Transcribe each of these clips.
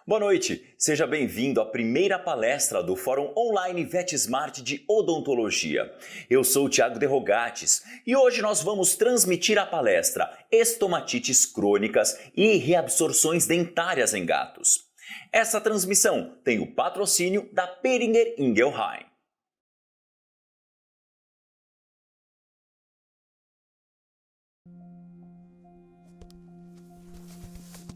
Boa noite, seja bem-vindo à primeira palestra do Fórum Online VetSmart de Odontologia. Eu sou o Thiago De Rogatis e hoje nós vamos transmitir a palestra Estomatites Crônicas e Reabsorções Dentárias em Gatos. Essa transmissão tem o patrocínio da Boehringer Ingelheim.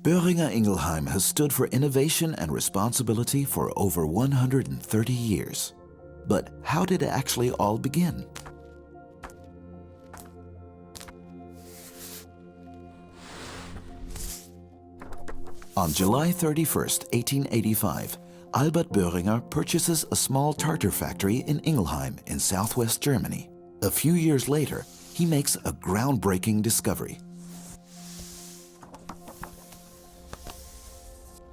Boehringer Ingelheim has stood for innovation and responsibility for over 130 years. But how did it actually all begin? On July 31st, 1885, Albert Boehringer purchases a small tartar factory in Ingelheim in southwest Germany. A few years later, he makes a groundbreaking discovery.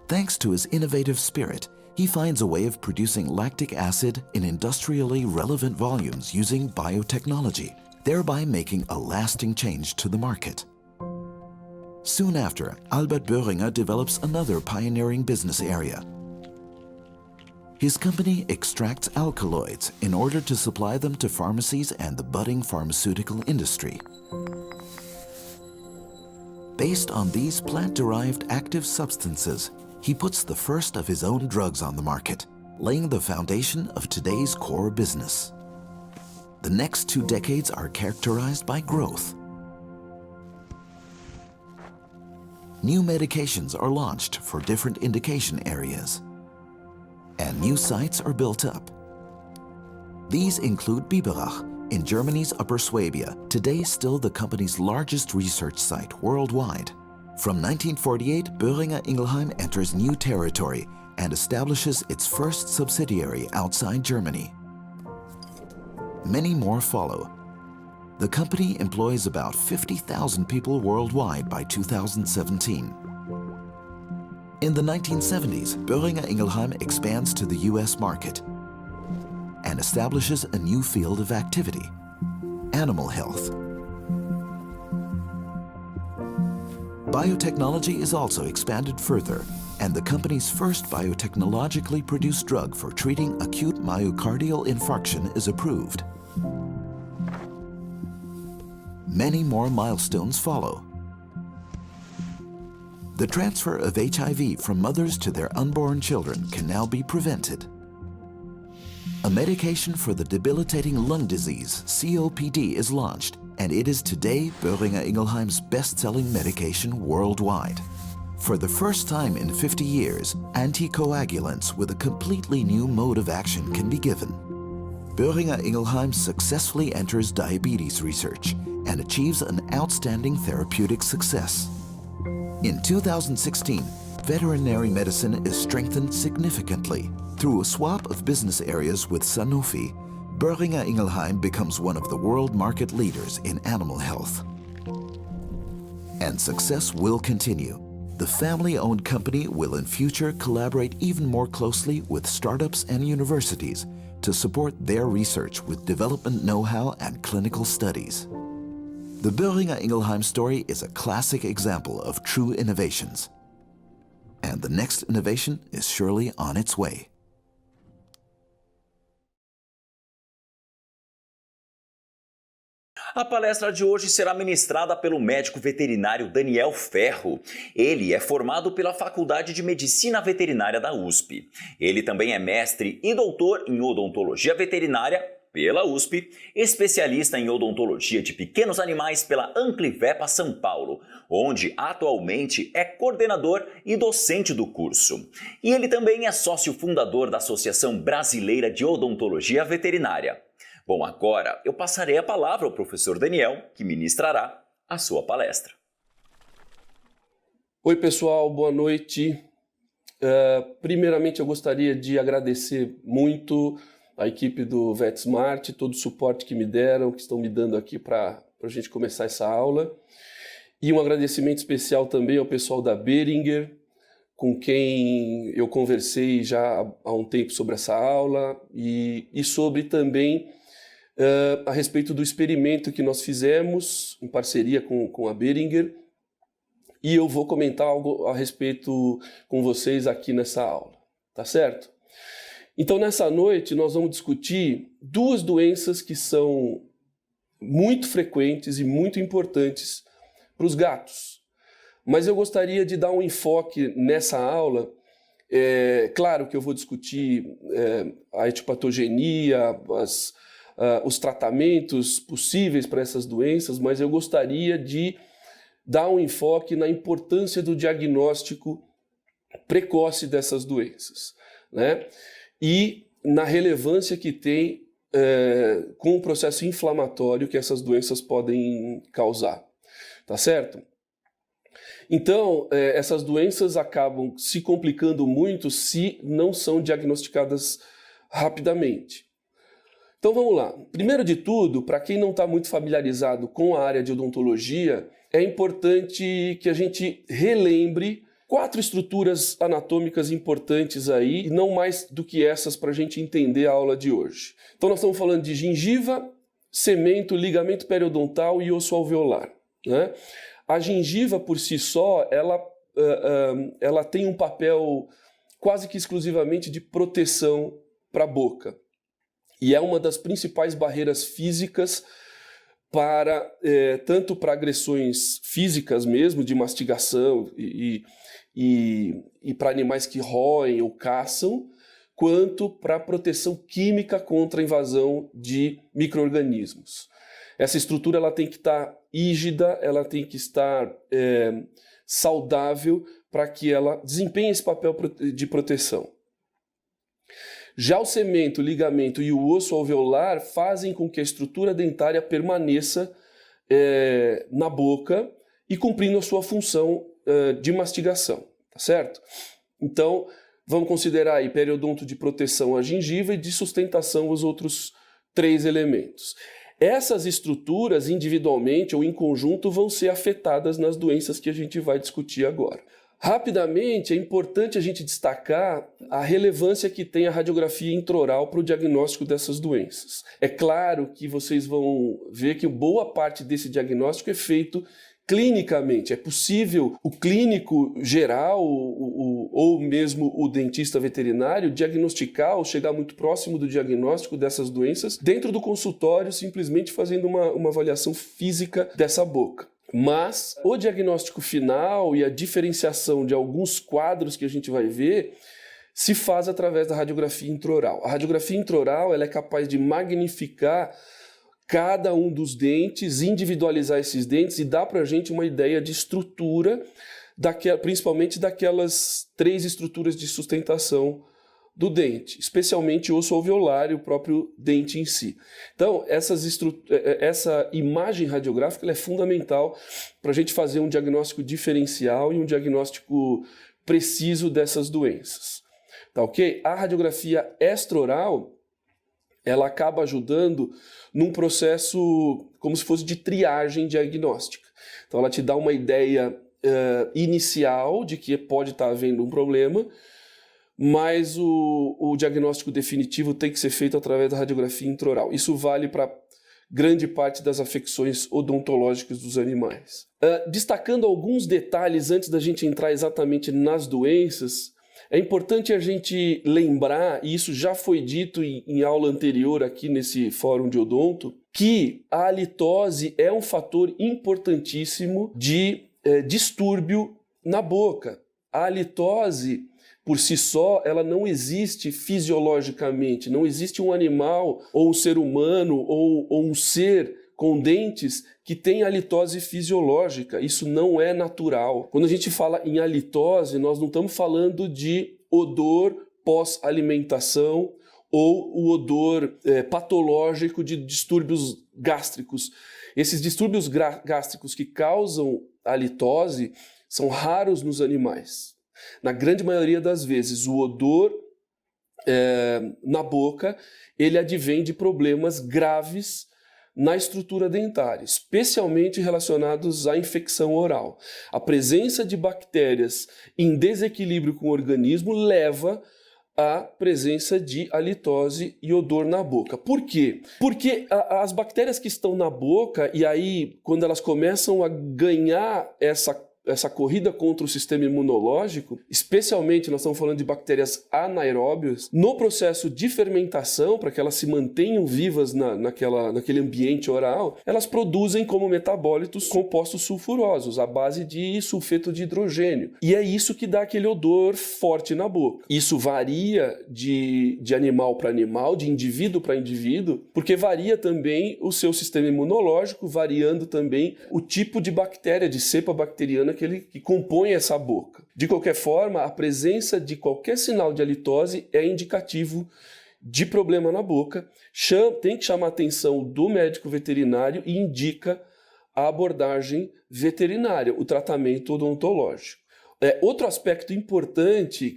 Thanks to his innovative spirit, he finds a way of producing lactic acid in industrially relevant volumes using biotechnology, thereby making a lasting change to the market. Soon after, Albert Boehringer develops another pioneering business area. His company extracts alkaloids in order to supply them to pharmacies and the budding pharmaceutical industry. Based on these plant-derived active substances, he puts the first of his own drugs on the market, laying the foundation of today's core business. The next 2 decades are characterized by growth. New medications are launched for different indication areas, and new sites are built up. These include Biberach in Germany's Upper Swabia, today still the company's largest research site worldwide. From 1948, Boehringer Ingelheim enters new territory and establishes its first subsidiary outside Germany. Many more follow. The company employs about 50,000 people worldwide by 2017. In the 1970s, Boehringer Ingelheim expands to the US market and establishes a new field of activity: animal health. Biotechnology is also expanded further, and the company's first biotechnologically produced drug for treating acute myocardial infarction is approved. Many more milestones follow. The transfer of HIV from mothers to their unborn children can now be prevented. A medication for the debilitating lung disease, COPD, is launched, and it is today Boehringer Ingelheim's best-selling medication worldwide. For the first time in 50 years, anticoagulants with a completely new mode of action can be given. Boehringer Ingelheim successfully enters diabetes research and achieves an outstanding therapeutic success. In 2016, veterinary medicine is strengthened significantly. Through a swap of business areas with Sanofi, Boehringer Ingelheim becomes one of the world market leaders in animal health. And success will continue. The family-owned company will in future collaborate even more closely with startups and universities to support their research with development know-how and clinical studies. The Boehringer Ingelheim story is a classic example of true innovations. And the next innovation is surely on its way. A palestra de hoje será ministrada pelo médico veterinário Daniel Ferro. Ele é formado pela Faculdade de Medicina Veterinária da USP. Ele também é mestre e doutor em odontologia veterinária pela USP, especialista em odontologia de pequenos animais pela Anclivepa São Paulo, onde atualmente é coordenador e docente do curso. E ele também é sócio fundador da Associação Brasileira de Odontologia Veterinária. Bom, agora eu passarei a palavra ao professor Daniel, que ministrará a sua palestra. Oi, pessoal, boa noite. Primeiramente, eu gostaria de agradecer muito a equipe do VetSmart, todo o suporte que me deram, que estão me dando aqui para a gente começar essa aula. E um agradecimento especial também ao pessoal da Boehringer, com quem eu conversei já há um tempo sobre essa aula e sobre também a respeito do experimento que nós fizemos em parceria com a Boehringer e eu vou comentar algo a respeito com vocês aqui nessa aula, tá certo? Então, nessa noite, nós vamos discutir duas doenças que são muito frequentes e muito importantes para os gatos. Mas eu gostaria de dar um enfoque nessa aula. Claro que eu vou discutir a etiopatogenia, os tratamentos possíveis para essas doenças, mas eu gostaria de dar um enfoque na importância do diagnóstico precoce dessas doenças, né? E na relevância que tem com o processo inflamatório que essas doenças podem causar, tá certo? Então, essas doenças acabam se complicando muito se não são diagnosticadas rapidamente. Então vamos lá. Primeiro de tudo, para quem não está muito familiarizado com a área de odontologia, é importante que a gente relembre 4 estruturas anatômicas importantes aí, e não mais do que essas para a gente entender a aula de hoje. Então nós estamos falando de gengiva, cemento, ligamento periodontal e osso alveolar, né? A gengiva por si só, ela tem um papel quase que exclusivamente de proteção para a boca. E é uma das principais barreiras físicas tanto para agressões físicas mesmo, de mastigação e para animais que roem ou caçam, quanto para proteção química contra a invasão de micro-organismos. Essa estrutura ela tem que estar rígida, ela tem que estar saudável para que ela desempenhe esse papel de proteção. Já o cemento, o ligamento e o osso alveolar fazem com que a estrutura dentária permaneça na boca e cumprindo a sua função de mastigação, tá certo? Então, vamos considerar aí periodonto de proteção a gengiva e de sustentação os outros 3 elementos. Essas estruturas, individualmente ou em conjunto, vão ser afetadas nas doenças que a gente vai discutir agora. Rapidamente, é importante a gente destacar a relevância que tem a radiografia intraoral para o diagnóstico dessas doenças. É claro que vocês vão ver que boa parte desse diagnóstico é feito clinicamente. É possível o clínico geral ou mesmo o dentista veterinário diagnosticar ou chegar muito próximo do diagnóstico dessas doenças dentro do consultório, simplesmente fazendo uma avaliação física dessa boca. Mas o diagnóstico final e a diferenciação de alguns quadros que a gente vai ver se faz através da radiografia intraoral. A radiografia intraoral ela é capaz de magnificar cada um dos dentes, individualizar esses dentes e dar para a gente uma ideia de estrutura, principalmente daquelas 3 estruturas de sustentação do dente, especialmente o osso alveolar e o próprio dente em si. Então, essa imagem radiográfica ela é fundamental para a gente fazer um diagnóstico diferencial e um diagnóstico preciso dessas doenças. Tá ok? A radiografia extraoral ela acaba ajudando num processo como se fosse de triagem diagnóstica. Então ela te dá uma ideia inicial de que pode estar havendo um problema, mas o diagnóstico definitivo tem que ser feito através da radiografia intraoral. Isso vale para grande parte das afecções odontológicas dos animais. Destacando alguns detalhes antes da gente entrar exatamente nas doenças, é importante a gente lembrar, e isso já foi dito em aula anterior aqui nesse fórum de odonto, que a halitose é um fator importantíssimo de distúrbio na boca. A halitose, por si só, ela não existe fisiologicamente, não existe um animal ou um ser humano ou um ser com dentes que tem halitose fisiológica. Isso não é natural. Quando a gente fala em halitose, nós não estamos falando de odor pós-alimentação ou o odor patológico de distúrbios gástricos. Esses distúrbios gástricos que causam halitose são raros nos animais. Na grande maioria das vezes, o odor na boca ele advém de problemas graves na estrutura dentária, especialmente relacionados à infecção oral. A presença de bactérias em desequilíbrio com o organismo leva à presença de halitose e odor na boca. Por quê? Porque as bactérias que estão na boca, e aí quando elas começam a ganhar essa essa corrida contra o sistema imunológico, especialmente nós estamos falando de bactérias anaeróbias, no processo de fermentação, para que elas se mantenham vivas naquele ambiente oral, elas produzem como metabólitos compostos sulfurosos, à base de sulfeto de hidrogênio. E é isso que dá aquele odor forte na boca. Isso varia de animal para animal, de indivíduo para indivíduo, porque varia também o seu sistema imunológico, variando também o tipo de bactéria, de cepa bacteriana que compõe essa boca. De qualquer forma, a presença de qualquer sinal de halitose é indicativo de problema na boca, tem que chamar a atenção do médico veterinário e indica a abordagem veterinária, o tratamento odontológico. Outro aspecto importante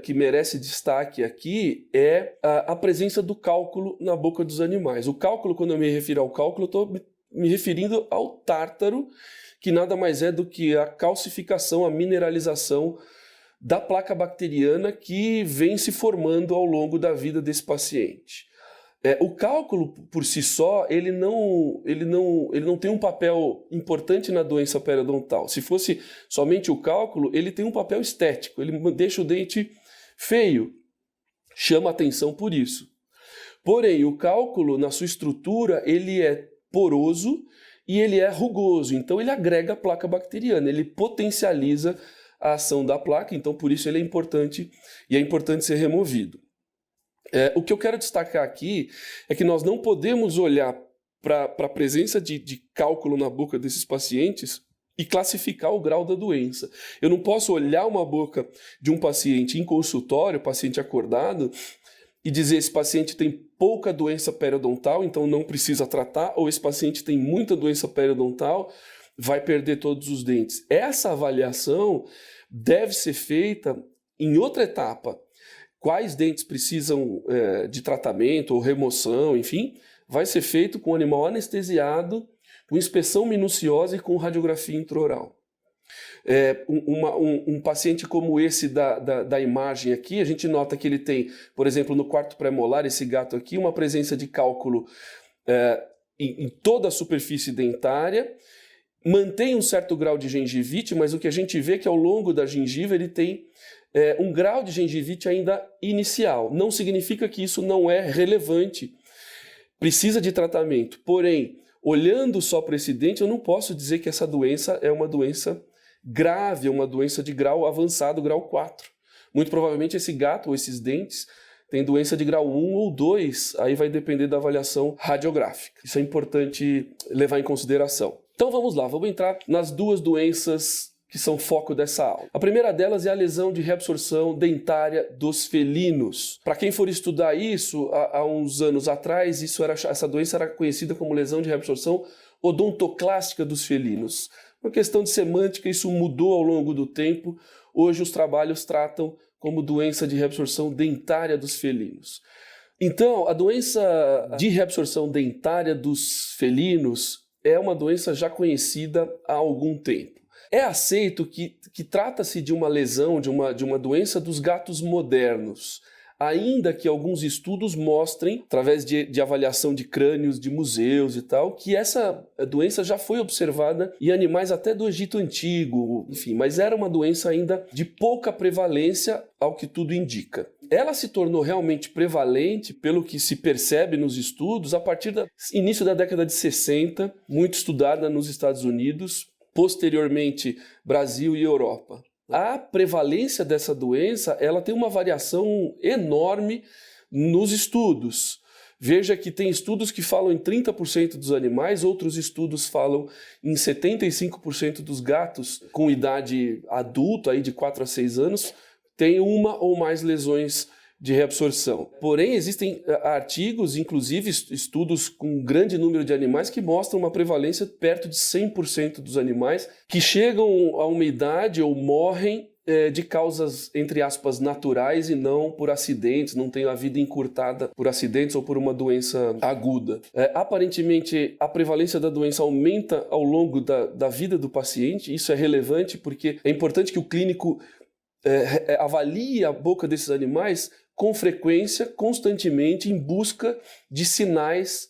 que merece destaque aqui é a presença do cálculo na boca dos animais. O cálculo, quando eu me refiro ao cálculo, eu estou me referindo ao tártaro, que nada mais é do que a calcificação, a mineralização da placa bacteriana que vem se formando ao longo da vida desse paciente. O cálculo por si só, ele não tem um papel importante na doença periodontal. Se fosse somente o cálculo, ele tem um papel estético, ele deixa o dente feio, chama atenção por isso. Porém, o cálculo, na sua estrutura, ele é poroso e ele é rugoso, então ele agrega a placa bacteriana, ele potencializa a ação da placa, então por isso ele é importante e é importante ser removido. O que eu quero destacar aqui é que nós não podemos olhar para a presença de cálculo na boca desses pacientes e classificar o grau da doença. Eu não posso olhar uma boca de um paciente em consultório, paciente acordado, e dizer esse paciente tem pouca doença periodontal, então não precisa tratar, ou esse paciente tem muita doença periodontal, vai perder todos os dentes. Essa avaliação deve ser feita em outra etapa. Quais dentes precisam de tratamento ou remoção, enfim, vai ser feito com o animal anestesiado, com inspeção minuciosa e com radiografia intraoral. Um paciente como esse da imagem aqui, a gente nota que ele tem, por exemplo, no quarto premolar, esse gato aqui, uma presença de cálculo em toda a superfície dentária, mantém um certo grau de gengivite, mas o que a gente vê é que ao longo da gengiva ele tem um grau de gengivite ainda inicial. Não significa que isso não é relevante, precisa de tratamento. Porém, olhando só para esse dente, eu não posso dizer que essa doença é uma doença grave, é uma doença de grau avançado, grau 4. Muito provavelmente esse gato ou esses dentes têm doença de grau 1 ou 2, aí vai depender da avaliação radiográfica. Isso é importante levar em consideração. Então vamos lá, vamos entrar nas duas doenças que são foco dessa aula. A primeira delas é a lesão de reabsorção dentária dos felinos. Para quem for estudar isso, há uns anos atrás, essa doença era conhecida como lesão de reabsorção odontoclástica dos felinos. Uma questão de semântica, isso mudou ao longo do tempo. Hoje os trabalhos tratam como doença de reabsorção dentária dos felinos. Então, a doença de reabsorção dentária dos felinos é uma doença já conhecida há algum tempo. É aceito que trata-se de uma lesão, de uma doença dos gatos modernos, ainda que alguns estudos mostrem, através de avaliação de crânios, de museus e tal, que essa doença já foi observada em animais até do Egito Antigo, enfim, mas era uma doença ainda de pouca prevalência, ao que tudo indica. Ela se tornou realmente prevalente, pelo que se percebe nos estudos, a partir do início da década de 60, muito estudada nos Estados Unidos, posteriormente Brasil e Europa. A prevalência dessa doença, ela tem uma variação enorme nos estudos. Veja que tem estudos que falam em 30% dos animais, outros estudos falam em 75% dos gatos com idade adulta, aí de 4 a 6 anos, tem uma ou mais lesões de reabsorção. Porém, existem artigos, inclusive estudos com um grande número de animais que mostram uma prevalência perto de 100% dos animais que chegam a uma idade ou morrem de causas, entre aspas, naturais e não por acidentes, não tem a vida encurtada por acidentes ou por uma doença aguda. Aparentemente, a prevalência da doença aumenta ao longo da vida do paciente. Isso é relevante porque é importante que o clínico avalie a boca desses animais com frequência, constantemente, em busca de sinais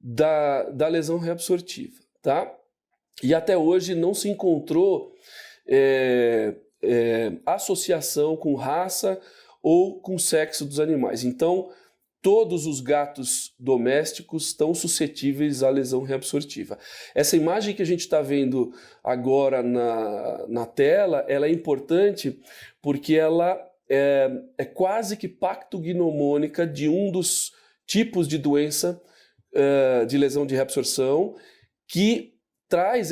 da lesão reabsortiva, tá? E até hoje não se encontrou associação com raça ou com sexo dos animais. Então, todos os gatos domésticos estão suscetíveis à lesão reabsortiva. Essa imagem que a gente está vendo agora na tela, ela é importante porque ela é quase que pactognomônica de um dos tipos de doença de lesão de reabsorção que traz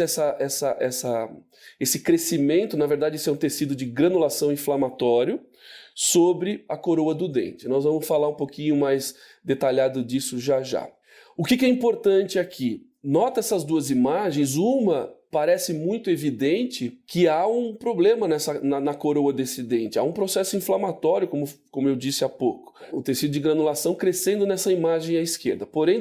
esse crescimento. Na verdade, isso é um tecido de granulação inflamatório sobre a coroa do dente. Nós vamos falar um pouquinho mais detalhado disso já já. O que é importante aqui? Nota essas duas imagens. Uma parece muito evidente que há um problema na coroa desse dente. Há um processo inflamatório, como eu disse há pouco. O tecido de granulação crescendo nessa imagem à esquerda. Porém,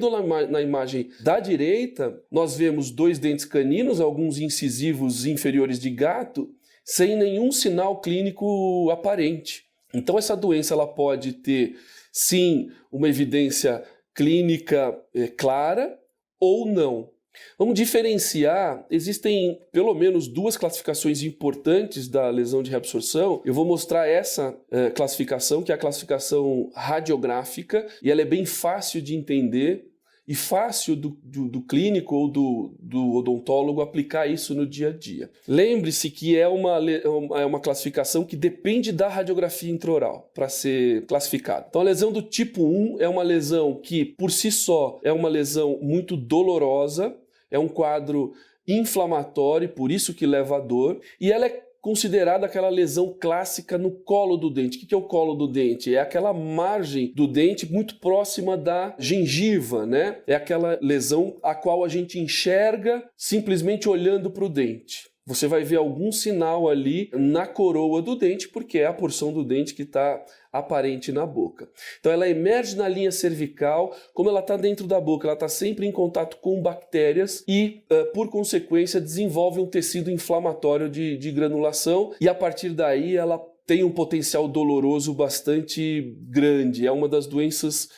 na imagem da direita, nós vemos dois dentes caninos, alguns incisivos inferiores de gato, sem nenhum sinal clínico aparente. Então essa doença ela pode ter, sim, uma evidência clínica clara ou não. Vamos diferenciar, existem pelo menos duas classificações importantes da lesão de reabsorção. Eu vou mostrar essa classificação, que é a classificação radiográfica, e ela é bem fácil de entender e fácil do clínico ou do odontólogo aplicar isso no dia a dia. Lembre-se que é uma classificação que depende da radiografia intraoral para ser classificada. Então a lesão do tipo 1 é uma lesão que por si só é uma lesão muito dolorosa, é um quadro inflamatório, por isso que leva a dor, e ela é considerada aquela lesão clássica no colo do dente. O que é o colo do dente? É aquela margem do dente muito próxima da gengiva, né? É aquela lesão a qual a gente enxerga simplesmente olhando para o dente. Você vai ver algum sinal ali na coroa do dente, porque é a porção do dente que está aparente na boca. Então ela emerge na linha cervical, como ela está dentro da boca, ela está sempre em contato com bactérias e, por consequência, desenvolve um tecido inflamatório de granulação, e a partir daí ela tem um potencial doloroso bastante grande. É uma das doenças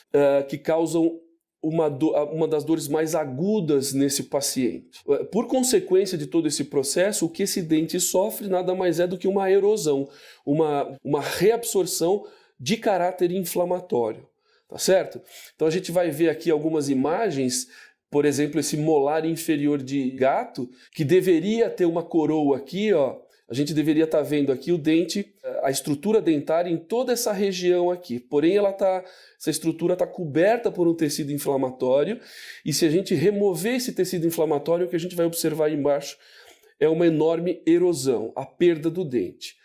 que causam uma das dores mais agudas nesse paciente. Por consequência de todo esse processo, o que esse dente sofre nada mais é do que uma erosão, uma reabsorção de caráter inflamatório, tá certo? Então a gente vai ver aqui algumas imagens, por exemplo, esse molar inferior de gato, que deveria ter uma coroa aqui, ó. A gente deveria estar vendo aqui o dente, a estrutura dentária em toda essa região aqui. Porém, essa estrutura está coberta por um tecido inflamatório, e se a gente remover esse tecido inflamatório, o que a gente vai observar aí embaixo é uma enorme erosão, a perda do dente.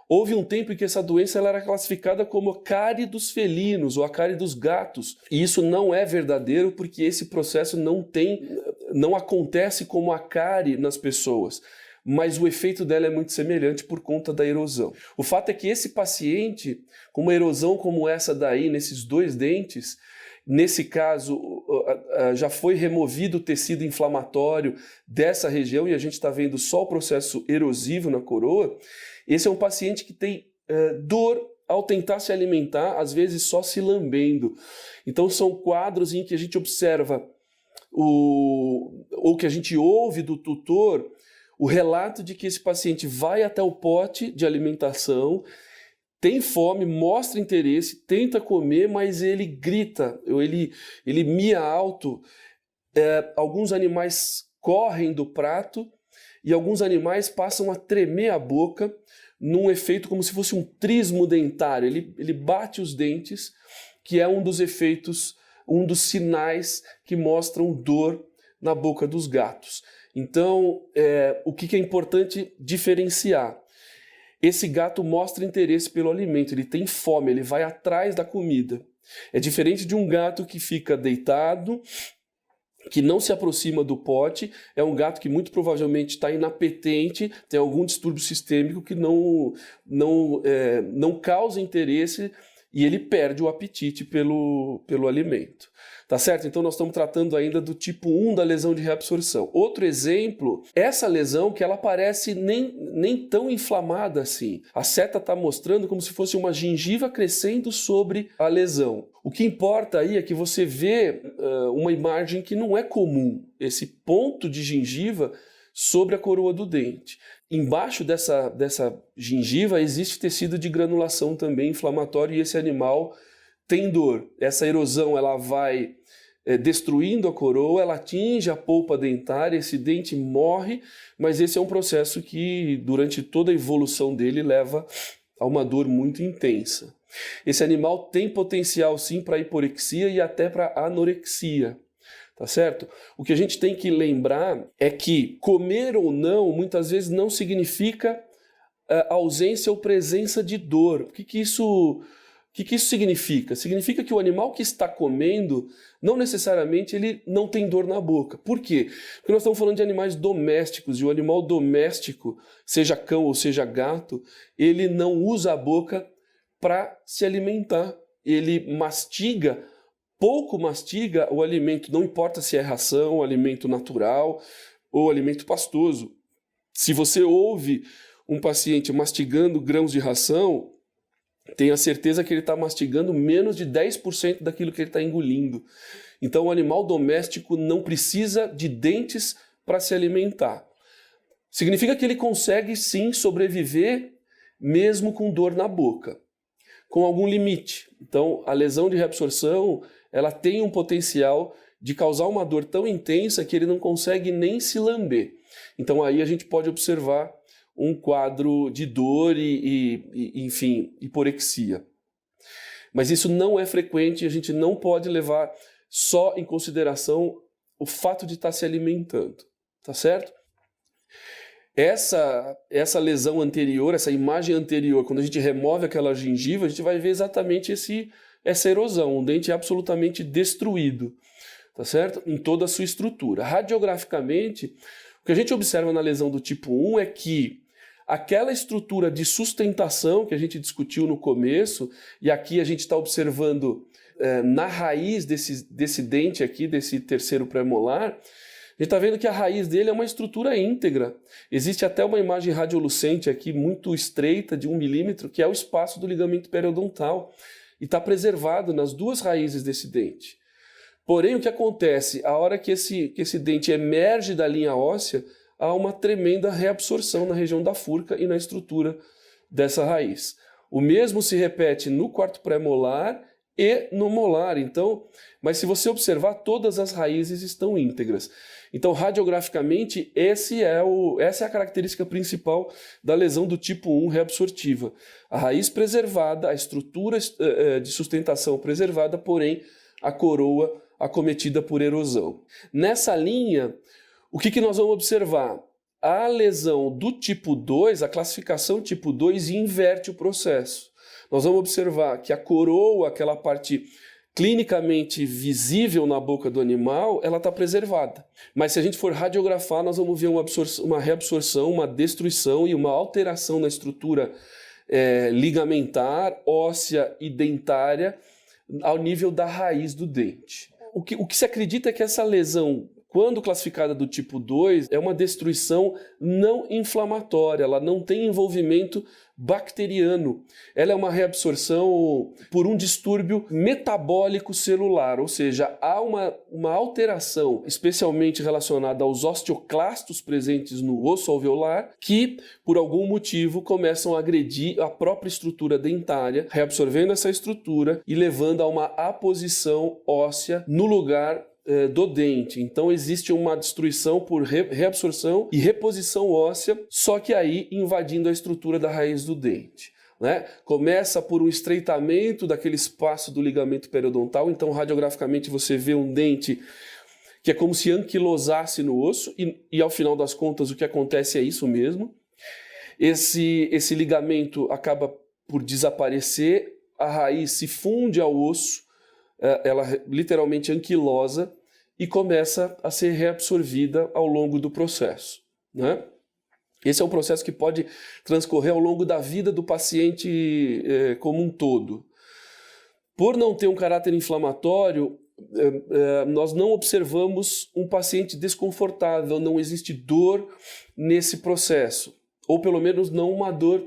Houve um tempo em que essa doença ela era classificada como cárie dos felinos ou a cárie dos gatos. E isso não é verdadeiro, porque esse processo não acontece como a cárie nas pessoas, mas o efeito dela é muito semelhante por conta da erosão. O fato é que esse paciente, com uma erosão como essa daí, nesses dois dentes, nesse caso já foi removido o tecido inflamatório dessa região e a gente está vendo só o processo erosivo na coroa. Esse é um paciente que tem dor ao tentar se alimentar, às vezes só se lambendo. Então são quadros em que a gente observa ou que a gente ouve do tutor o relato de que esse paciente vai até o pote de alimentação, tem fome, mostra interesse, tenta comer, mas ele grita, ele mia alto. Alguns animais correm do prato e alguns animais passam a tremer a boca num efeito como se fosse um trismo dentário. Ele bate os dentes, que é um dos efeitos, um dos sinais que mostram dor na boca dos gatos. Então, o que é importante diferenciar? Esse gato mostra interesse pelo alimento, ele tem fome, ele vai atrás da comida. É diferente de um gato que fica deitado, que não se aproxima do pote. É um gato que muito provavelmente está inapetente, tem algum distúrbio sistêmico que não causa interesse e ele perde o apetite pelo alimento. Tá certo? Então nós estamos tratando ainda do tipo 1 da lesão de reabsorção. Outro exemplo, essa lesão que ela parece nem tão inflamada assim. A seta está mostrando como se fosse uma gengiva crescendo sobre a lesão. O que importa aí é que você vê uma imagem que não é comum, esse ponto de gengiva sobre a coroa do dente. embaixo dessa gengiva existe tecido de granulação também inflamatório e esse animal tem dor. Essa erosão ela vai destruindo a coroa, ela atinge a polpa dentária, esse dente morre, mas esse é um processo que durante toda a evolução dele leva a uma dor muito intensa. Esse animal tem potencial sim para hiporexia e até para anorexia. Tá certo? O que a gente tem que lembrar é que comer ou não, muitas vezes não significa ausência ou presença de dor. O que isso significa? Significa que o animal que está comendo, não necessariamente ele não tem dor na boca. Por quê? Porque nós estamos falando de animais domésticos, e o animal doméstico, seja cão ou seja gato, ele não usa a boca para se alimentar. Ele pouco mastiga o alimento, não importa se é ração, alimento natural ou alimento pastoso. Se você ouve um paciente mastigando grãos de ração, tenha certeza que ele está mastigando menos de 10% daquilo que ele está engolindo. Então o animal doméstico não precisa de dentes para se alimentar. Significa que ele consegue sim sobreviver mesmo com dor na boca, com algum limite. Então a lesão de reabsorção ela tem um potencial de causar uma dor tão intensa que ele não consegue nem se lamber. Então aí a gente pode observar um quadro de dor enfim, hiporexia. Mas isso não é frequente, a gente não pode levar só em consideração o fato de estar se alimentando, tá certo? Essa lesão anterior, essa imagem anterior, quando a gente remove aquela gengiva, a gente vai ver exatamente essa erosão, um dente absolutamente destruído, tá certo? Em toda a sua estrutura. Radiograficamente, o que a gente observa na lesão do tipo 1 é que aquela estrutura de sustentação que a gente discutiu no começo, e aqui a gente está observando na raiz desse dente aqui, desse terceiro premolar, a gente está vendo que a raiz dele é uma estrutura íntegra. Existe até uma imagem radiolucente aqui muito estreita, de 1 milímetro, que é o espaço do ligamento periodontal. E está preservado nas duas raízes desse dente. Porém, o que acontece? A hora que esse dente emerge da linha óssea, há uma tremenda reabsorção na região da furca e na estrutura dessa raiz. O mesmo se repete no quarto pré-molar e no molar. Então, mas se você observar, todas as raízes estão íntegras. Então, radiograficamente, essa é a característica principal da lesão do tipo 1 reabsortiva. A raiz preservada, a estrutura de sustentação preservada, porém a coroa acometida por erosão. Nessa linha, o que nós vamos observar? A lesão do tipo 2, a classificação tipo 2, inverte o processo. Nós vamos observar que a coroa, aquela parte clinicamente visível na boca do animal, ela está preservada. Mas se a gente for radiografar, nós vamos ver uma reabsorção, uma destruição e uma alteração na estrutura ligamentar, óssea e dentária ao nível da raiz do dente. O que se acredita é que essa lesão, quando classificada do tipo 2, é uma destruição não inflamatória, ela não tem envolvimento bacteriano. Ela é uma reabsorção por um distúrbio metabólico celular, ou seja, há uma alteração especialmente relacionada aos osteoclastos presentes no osso alveolar que, por algum motivo, começam a agredir a própria estrutura dentária, reabsorvendo essa estrutura e levando a uma aposição óssea no lugar do dente. Então existe uma destruição por reabsorção e reposição óssea, só que aí invadindo a estrutura da raiz do dente. Né? Começa por um estreitamento daquele espaço do ligamento periodontal, então radiograficamente você vê um dente que é como se anquilosasse no osso e ao final das contas o que acontece é isso mesmo. Esse ligamento acaba por desaparecer, a raiz se funde ao osso, ela literalmente anquilosa e começa a ser reabsorvida ao longo do processo, né? Esse é um processo que pode transcorrer ao longo da vida do paciente como um todo. Por não ter um caráter inflamatório, nós não observamos um paciente desconfortável, não existe dor nesse processo, ou pelo menos não uma dor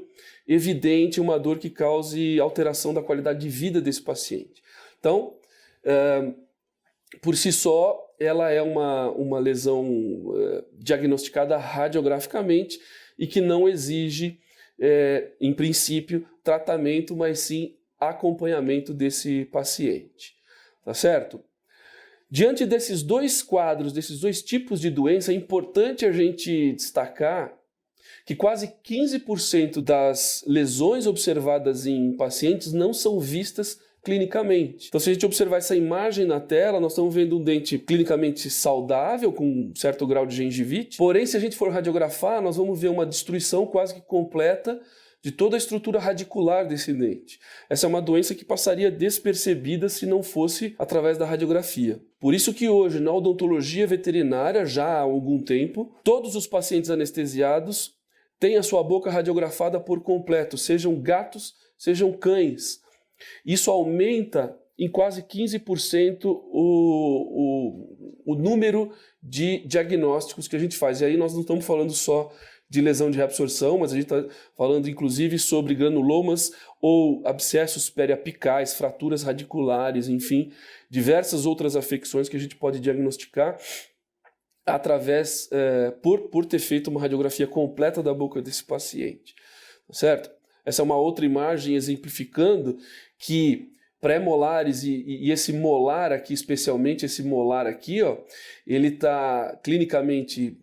evidente, uma dor que cause alteração da qualidade de vida desse paciente. Então, por si só, ela é uma lesão diagnosticada radiograficamente e que não exige, em princípio, tratamento, mas sim acompanhamento desse paciente. Tá certo? Diante desses dois quadros, desses dois tipos de doença, é importante a gente destacar que quase 15% das lesões observadas em pacientes não são vistas clinicamente. Então, se a gente observar essa imagem na tela, nós estamos vendo um dente clinicamente saudável, com um certo grau de gengivite. Porém, se a gente for radiografar, nós vamos ver uma destruição quase que completa de toda a estrutura radicular desse dente. Essa é uma doença que passaria despercebida se não fosse através da radiografia. Por isso que hoje, na odontologia veterinária, já há algum tempo, todos os pacientes anestesiados têm a sua boca radiografada por completo, sejam gatos, sejam cães. Isso aumenta em quase 15% o número de diagnósticos que a gente faz. E aí nós não estamos falando só de lesão de reabsorção, mas a gente está falando inclusive sobre granulomas ou abscessos periapicais, fraturas radiculares, enfim, diversas outras afecções que a gente pode diagnosticar através, por ter feito uma radiografia completa da boca desse paciente, certo? Essa é uma outra imagem exemplificando que pré-molares e esse molar aqui, especialmente esse molar aqui, ó, ele está clinicamente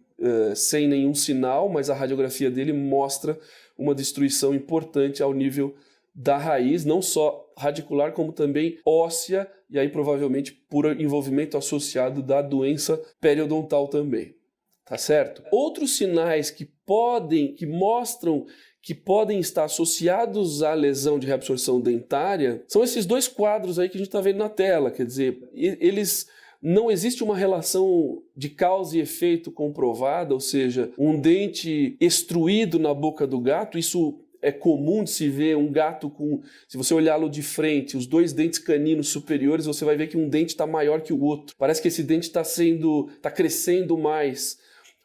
sem nenhum sinal, mas a radiografia dele mostra uma destruição importante ao nível da raiz, não só radicular, como também óssea, e aí provavelmente por envolvimento associado da doença periodontal também. Tá certo? Outros sinais que mostram que podem estar associados à lesão de reabsorção dentária são esses dois quadros aí que a gente está vendo na tela, quer dizer, não existe uma relação de causa e efeito comprovada, ou seja, um dente extruído na boca do gato, isso é comum de se ver um gato com, se você olhá-lo de frente, os dois dentes caninos superiores, você vai ver que um dente está maior que o outro. Parece que esse dente está crescendo mais.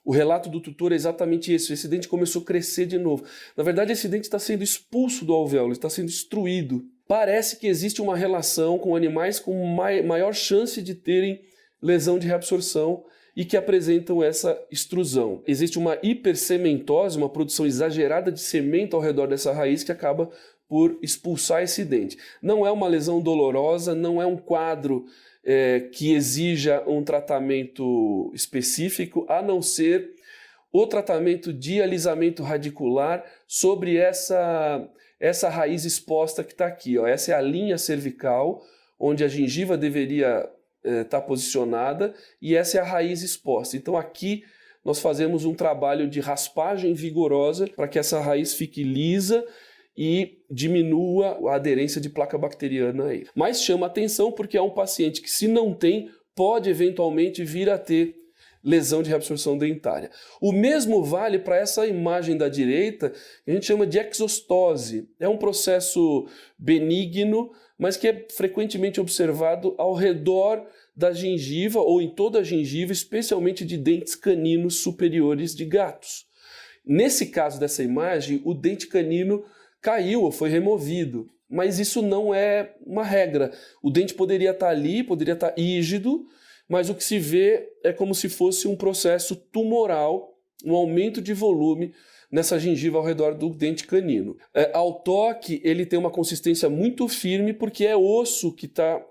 O relato do tutor é exatamente isso, esse dente começou a crescer de novo. Na verdade, esse dente está sendo expulso do alvéolo, está sendo extruído. Parece que existe uma relação com animais com maior chance de terem lesão de reabsorção e que apresentam essa extrusão. Existe uma hipersementose, uma produção exagerada de cemento ao redor dessa raiz que acaba por expulsar esse dente. Não é uma lesão dolorosa, não é um quadro que exija um tratamento específico, a não ser o tratamento de alisamento radicular sobre essa raiz exposta que está aqui. Ó. Essa é a linha cervical, onde a gengiva deveria estar posicionada, e essa é a raiz exposta. Então aqui nós fazemos um trabalho de raspagem vigorosa para que essa raiz fique lisa e diminua a aderência de placa bacteriana aí. Mas chama atenção porque é um paciente que, se não tem, pode eventualmente vir a ter lesão de reabsorção dentária. O mesmo vale para essa imagem da direita, que a gente chama de exostose. É um processo benigno, mas que é frequentemente observado ao redor da gengiva ou em toda a gengiva, especialmente de dentes caninos superiores de gatos. Nesse caso dessa imagem, o dente canino caiu ou foi removido, mas isso não é uma regra. O dente poderia estar ali, poderia estar rígido, mas o que se vê é como se fosse um processo tumoral, um aumento de volume nessa gengiva ao redor do dente canino. Ao toque, ele tem uma consistência muito firme porque é osso que está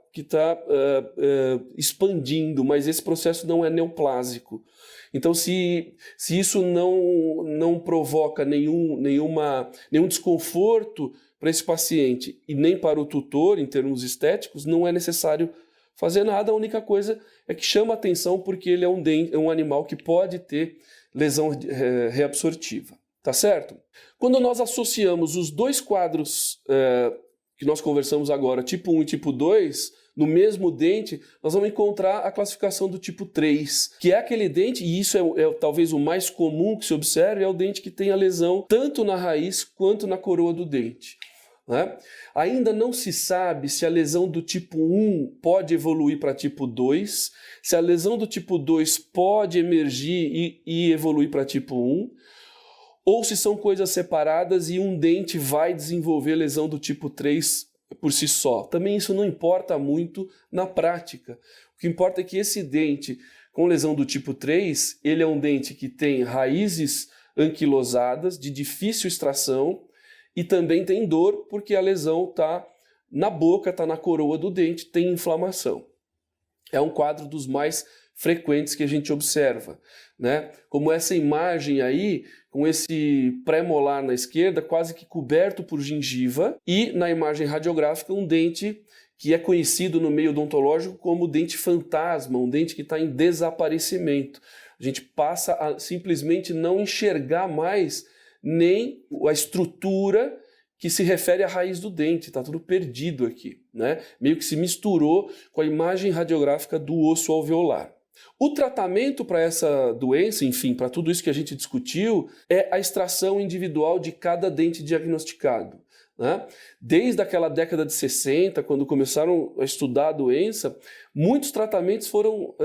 expandindo, mas esse processo não é neoplásico. Então, se isso não provoca nenhum desconforto para esse paciente e nem para o tutor em termos estéticos, não é necessário fazer nada. A única coisa é que chama atenção porque ele é um animal que pode ter lesão reabsortiva. Tá certo? Quando nós associamos os dois quadros que nós conversamos agora, tipo 1 e tipo 2, no mesmo dente, nós vamos encontrar a classificação do tipo 3, que é aquele dente, e isso é talvez o mais comum que se observe, é o dente que tem a lesão tanto na raiz quanto na coroa do dente. Né? Ainda não se sabe se a lesão do tipo 1 pode evoluir para tipo 2, se a lesão do tipo 2 pode emergir e evoluir para tipo 1, ou se são coisas separadas e um dente vai desenvolver lesão do tipo 3 por si só. Também isso não importa muito na prática. O que importa é que esse dente com lesão do tipo 3, ele é um dente que tem raízes anquilosadas, de difícil extração, e também tem dor porque a lesão está na boca, está na coroa do dente, tem inflamação. É um quadro dos mais frequentes que a gente observa, né? Como essa imagem aí, com esse pré-molar na esquerda, quase que coberto por gengiva, e na imagem radiográfica um dente que é conhecido no meio odontológico como dente fantasma, um dente que está em desaparecimento. A gente passa a simplesmente não enxergar mais nem a estrutura que se refere à raiz do dente, está tudo perdido aqui, né? Meio que se misturou com a imagem radiográfica do osso alveolar. O tratamento para essa doença, enfim, para tudo isso que a gente discutiu, é a extração individual de cada dente diagnosticado, né? Desde aquela década de 60, quando começaram a estudar a doença, muitos tratamentos foram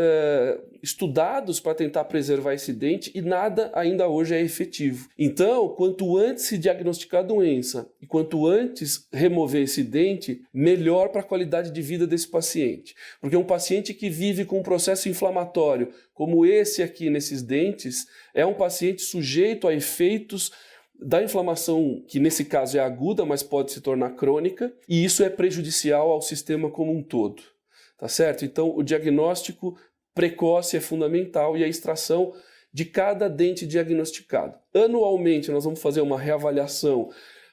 estudados para tentar preservar esse dente e nada ainda hoje é efetivo. Então, quanto antes se diagnosticar a doença e quanto antes remover esse dente, melhor para a qualidade de vida desse paciente. Porque um paciente que vive com um processo inflamatório, como esse aqui nesses dentes, é um paciente sujeito a efeitos da inflamação, que nesse caso é aguda, mas pode se tornar crônica, e isso é prejudicial ao sistema como um todo, tá certo? Então, o diagnóstico precoce é fundamental e a extração de cada dente diagnosticado. Anualmente, nós vamos fazer uma reavaliação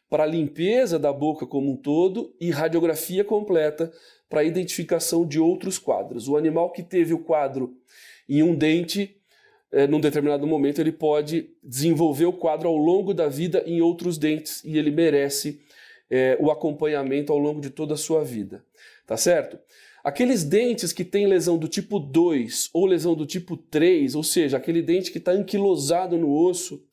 para a limpeza da boca como um todo e radiografia completa para a identificação de outros quadros. O animal que teve o quadro em um dente, num determinado momento, ele pode desenvolver o quadro ao longo da vida em outros dentes e ele merece o acompanhamento ao longo de toda a sua vida, tá certo? Aqueles dentes que têm lesão do tipo 2 ou lesão do tipo 3, ou seja, aquele dente que está anquilosado no osso,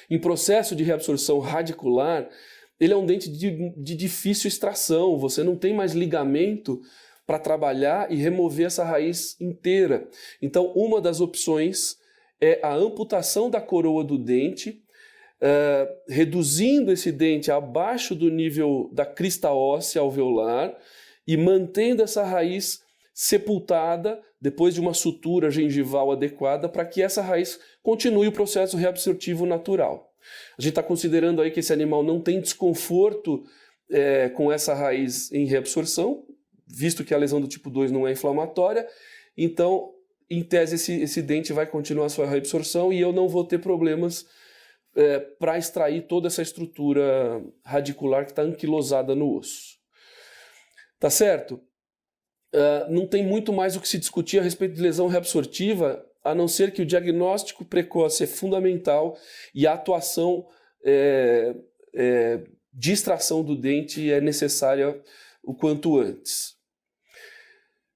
em processo de reabsorção radicular, ele é um dente de difícil extração, você não tem mais ligamento para trabalhar e remover essa raiz inteira. Então, uma das opções é a amputação da coroa do dente, reduzindo esse dente abaixo do nível da crista óssea alveolar e mantendo essa raiz sepultada depois de uma sutura gengival adequada para que essa raiz continue o processo reabsortivo natural. A gente está considerando aí que esse animal não tem desconforto com essa raiz em reabsorção, visto que a lesão do tipo 2 não é inflamatória, então, em tese, esse dente vai continuar a sua reabsorção e eu não vou ter problemas para extrair toda essa estrutura radicular que está anquilosada no osso. Tá certo? Não tem muito mais o que se discutir a respeito de lesão reabsortiva, a não ser que o diagnóstico precoce é fundamental e a atuação de extração do dente é necessária o quanto antes.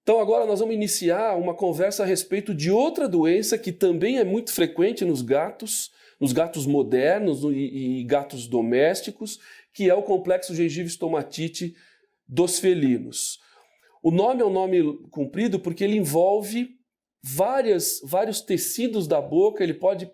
Então agora nós vamos iniciar uma conversa a respeito de outra doença que também é muito frequente nos gatos modernos e gatos domésticos, que é o complexo gengiva-estomatite dos felinos. O nome é um nome comprido porque ele envolve vários tecidos da boca, ele pode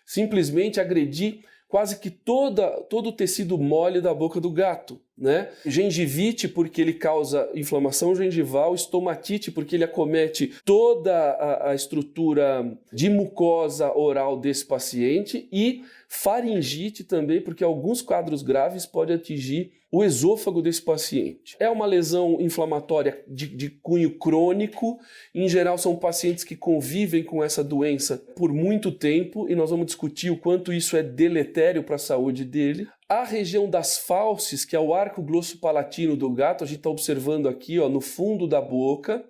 simplesmente agredir quase que todo o tecido mole da boca do gato, né? Gengivite porque ele causa inflamação gengival, estomatite porque ele acomete toda a estrutura de mucosa oral desse paciente e faringite também porque alguns quadros graves podem atingir o esôfago desse paciente. É uma lesão inflamatória de cunho crônico, em geral são pacientes que convivem com essa doença por muito tempo e nós vamos discutir o quanto isso é deletério para a saúde dele. A região das fauces, que é o arco glossopalatino do gato, a gente está observando aqui no fundo da boca,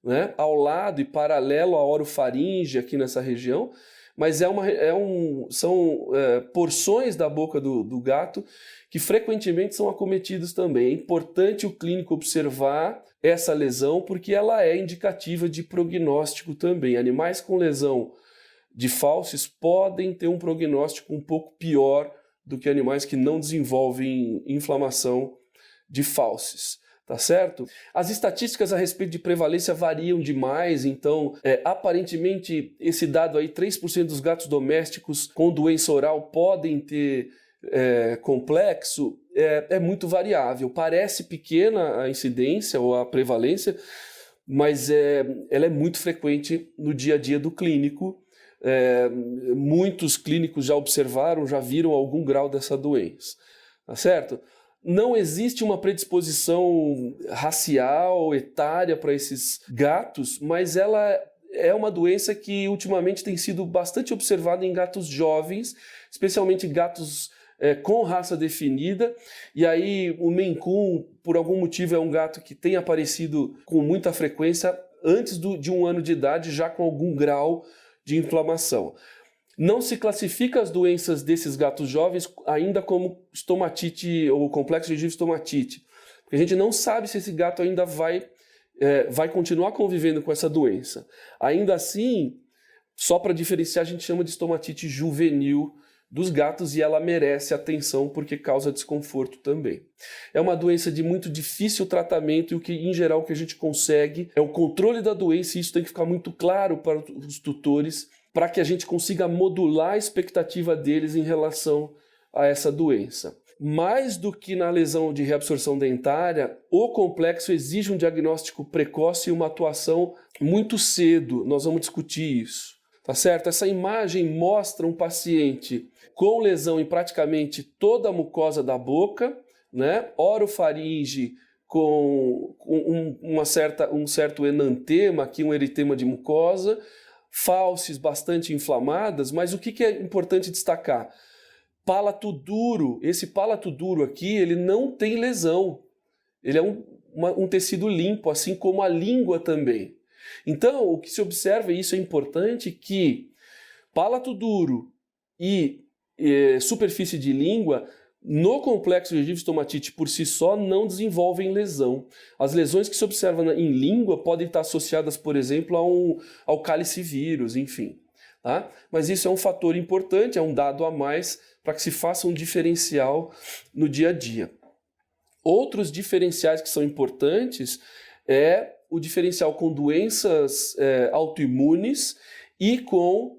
né, ao lado e paralelo à orofaringe aqui nessa região, mas são porções da boca do gato que frequentemente são acometidos também. É importante o clínico observar essa lesão porque ela é indicativa de prognóstico também. Animais com lesão de fauces podem ter um prognóstico um pouco pior do que animais que não desenvolvem inflamação de fauces. Tá certo? As estatísticas a respeito de prevalência variam demais, então aparentemente esse dado aí, 3% dos gatos domésticos com doença oral podem ter complexo, é muito variável. Parece pequena a incidência ou a prevalência, mas ela é muito frequente no dia a dia do clínico, muitos clínicos já observaram, já viram algum grau dessa doença, tá certo? Não existe uma predisposição racial, etária para esses gatos, mas ela é uma doença que ultimamente tem sido bastante observada em gatos jovens, especialmente gatos com raça definida, e aí o Maine Coon, por algum motivo, é um gato que tem aparecido com muita frequência antes de 1 ano de idade, já com algum grau de inflamação. Não se classifica as doenças desses gatos jovens ainda como estomatite ou complexo gengiva estomatite, porque a gente não sabe se esse gato ainda vai continuar convivendo com essa doença. Ainda assim, só para diferenciar, a gente chama de estomatite juvenil dos gatos e ela merece atenção porque causa desconforto também. É uma doença de muito difícil tratamento e o que, em geral, o que a gente consegue é o controle da doença, e isso tem que ficar muito claro para os tutores para que a gente consiga modular a expectativa deles em relação a essa doença. Mais do que na lesão de reabsorção dentária, o complexo exige um diagnóstico precoce e uma atuação muito cedo. Nós vamos discutir isso, tá certo? Essa imagem mostra um paciente com lesão em praticamente toda a mucosa da boca, né? Orofaringe com um certo enantema, aqui um eritema de mucosa, fauces bastante inflamadas, mas o que é importante destacar? Palato duro, esse palato duro aqui, ele não tem lesão, ele é um tecido limpo, assim como a língua também. Então, o que se observa, e isso é importante, que palato duro e superfície de língua, no complexo gengiva estomatite por si só, não desenvolvem lesão. As lesões que se observam em língua podem estar associadas, por exemplo, ao calicivírus, enfim. Tá? Mas isso é um fator importante, é um dado a mais para que se faça um diferencial no dia a dia. Outros diferenciais que são importantes é o diferencial com doenças autoimunes e com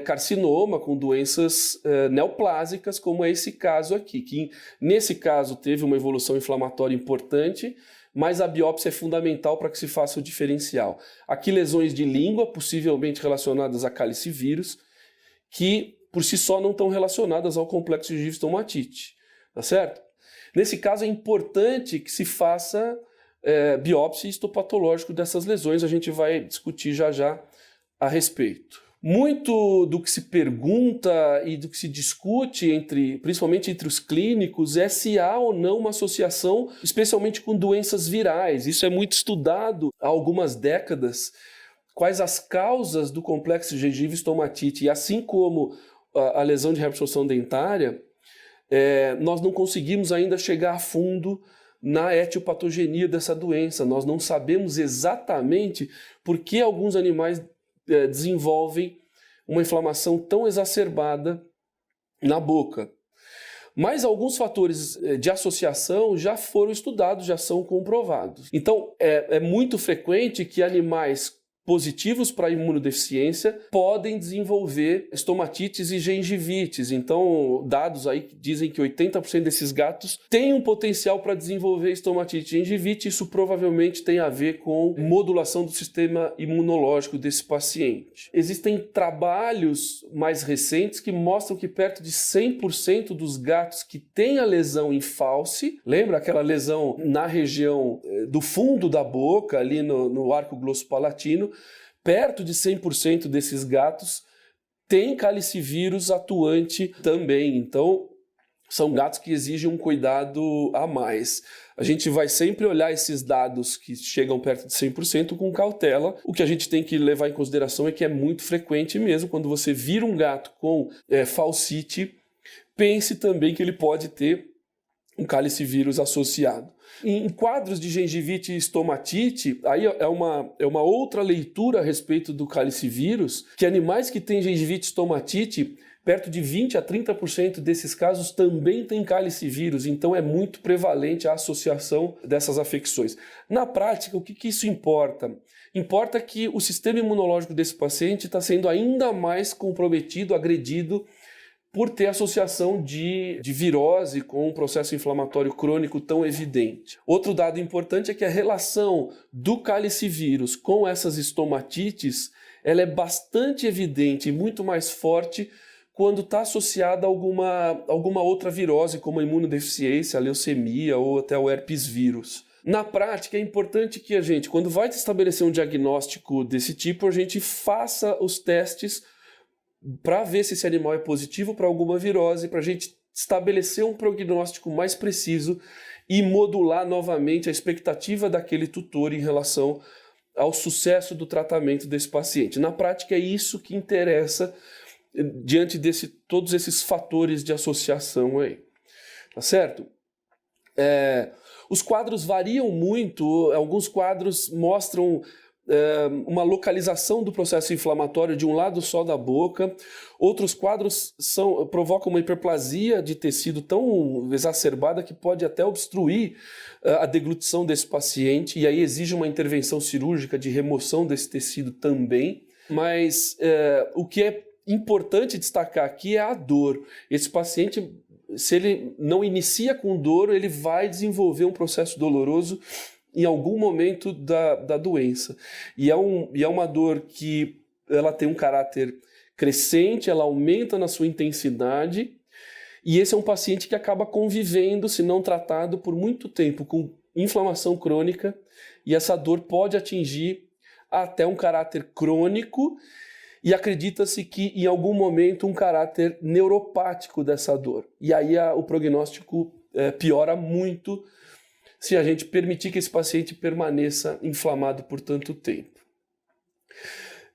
carcinoma, com doenças neoplásicas, como é esse caso aqui, que nesse caso teve uma evolução inflamatória importante, mas a biópsia é fundamental para que se faça o diferencial. Aqui lesões de língua, possivelmente relacionadas a calicivírus, que por si só não estão relacionadas ao complexo gengiva estomatite, tá certo? Nesse caso é importante que se faça biópsia histopatológica dessas lesões, a gente vai discutir já já a respeito. Muito do que se pergunta e do que se discute, principalmente entre os clínicos, é se há ou não uma associação, especialmente com doenças virais. Isso é muito estudado há algumas décadas, quais as causas do complexo gengiva estomatite. E assim como a lesão de reabsorção dentária, nós não conseguimos ainda chegar a fundo na etiopatogenia dessa doença. Nós não sabemos exatamente por que alguns animais desenvolvem uma inflamação tão exacerbada na boca. Mas alguns fatores de associação já foram estudados, já são comprovados. Então, é muito frequente que animais positivos para imunodeficiência podem desenvolver estomatites e gengivites. Então, dados aí que dizem que 80% desses gatos têm um potencial para desenvolver estomatite e gengivite. Isso provavelmente tem a ver com modulação do sistema imunológico desse paciente. Existem trabalhos mais recentes que mostram que perto de 100% dos gatos que têm a lesão em fauce, lembra aquela lesão na região do fundo da boca, ali no arco glossopalatino, perto de 100% desses gatos têm calicivírus atuante também. Então, são gatos que exigem um cuidado a mais. A gente vai sempre olhar esses dados que chegam perto de 100% com cautela. O que a gente tem que levar em consideração é que é muito frequente mesmo. Quando você vira um gato com faucite, pense também que ele pode ter um calicivírus associado. Em quadros de gengivite e estomatite, aí é uma outra leitura a respeito do calicivírus, que animais que têm gengivite e estomatite, perto de 20% a 30% desses casos também têm calicivírus, então é muito prevalente a associação dessas afecções. Na prática, o que isso importa? Importa que o sistema imunológico desse paciente está sendo ainda mais comprometido, agredido, por ter associação de virose com um processo inflamatório crônico tão evidente. Outro dado importante é que a relação do calicivírus com essas estomatites ela é bastante evidente e muito mais forte quando está associada a alguma outra virose, como a imunodeficiência, a leucemia ou até o herpes vírus. Na prática, é importante que a gente, quando vai estabelecer um diagnóstico desse tipo, a gente faça os testes para ver se esse animal é positivo para alguma virose, para a gente estabelecer um prognóstico mais preciso e modular novamente a expectativa daquele tutor em relação ao sucesso do tratamento desse paciente. Na prática, é isso que interessa diante de todos esses fatores de associação aí, tá certo? Os quadros variam muito, alguns quadros mostram uma localização do processo inflamatório de um lado só da boca, outros quadros provocam uma hiperplasia de tecido tão exacerbada que pode até obstruir a deglutição desse paciente, e aí exige uma intervenção cirúrgica de remoção desse tecido também, mas o que é importante destacar aqui é a dor. Esse paciente, se ele não inicia com dor, ele vai desenvolver um processo doloroso em algum momento da doença. E é uma dor que ela tem um caráter crescente, ela aumenta na sua intensidade, e esse é um paciente que acaba convivendo, se não tratado, por muito tempo com inflamação crônica, e essa dor pode atingir até um caráter crônico, e acredita-se que em algum momento um caráter neuropático dessa dor. E aí o prognóstico piora muito se a gente permitir que esse paciente permaneça inflamado por tanto tempo.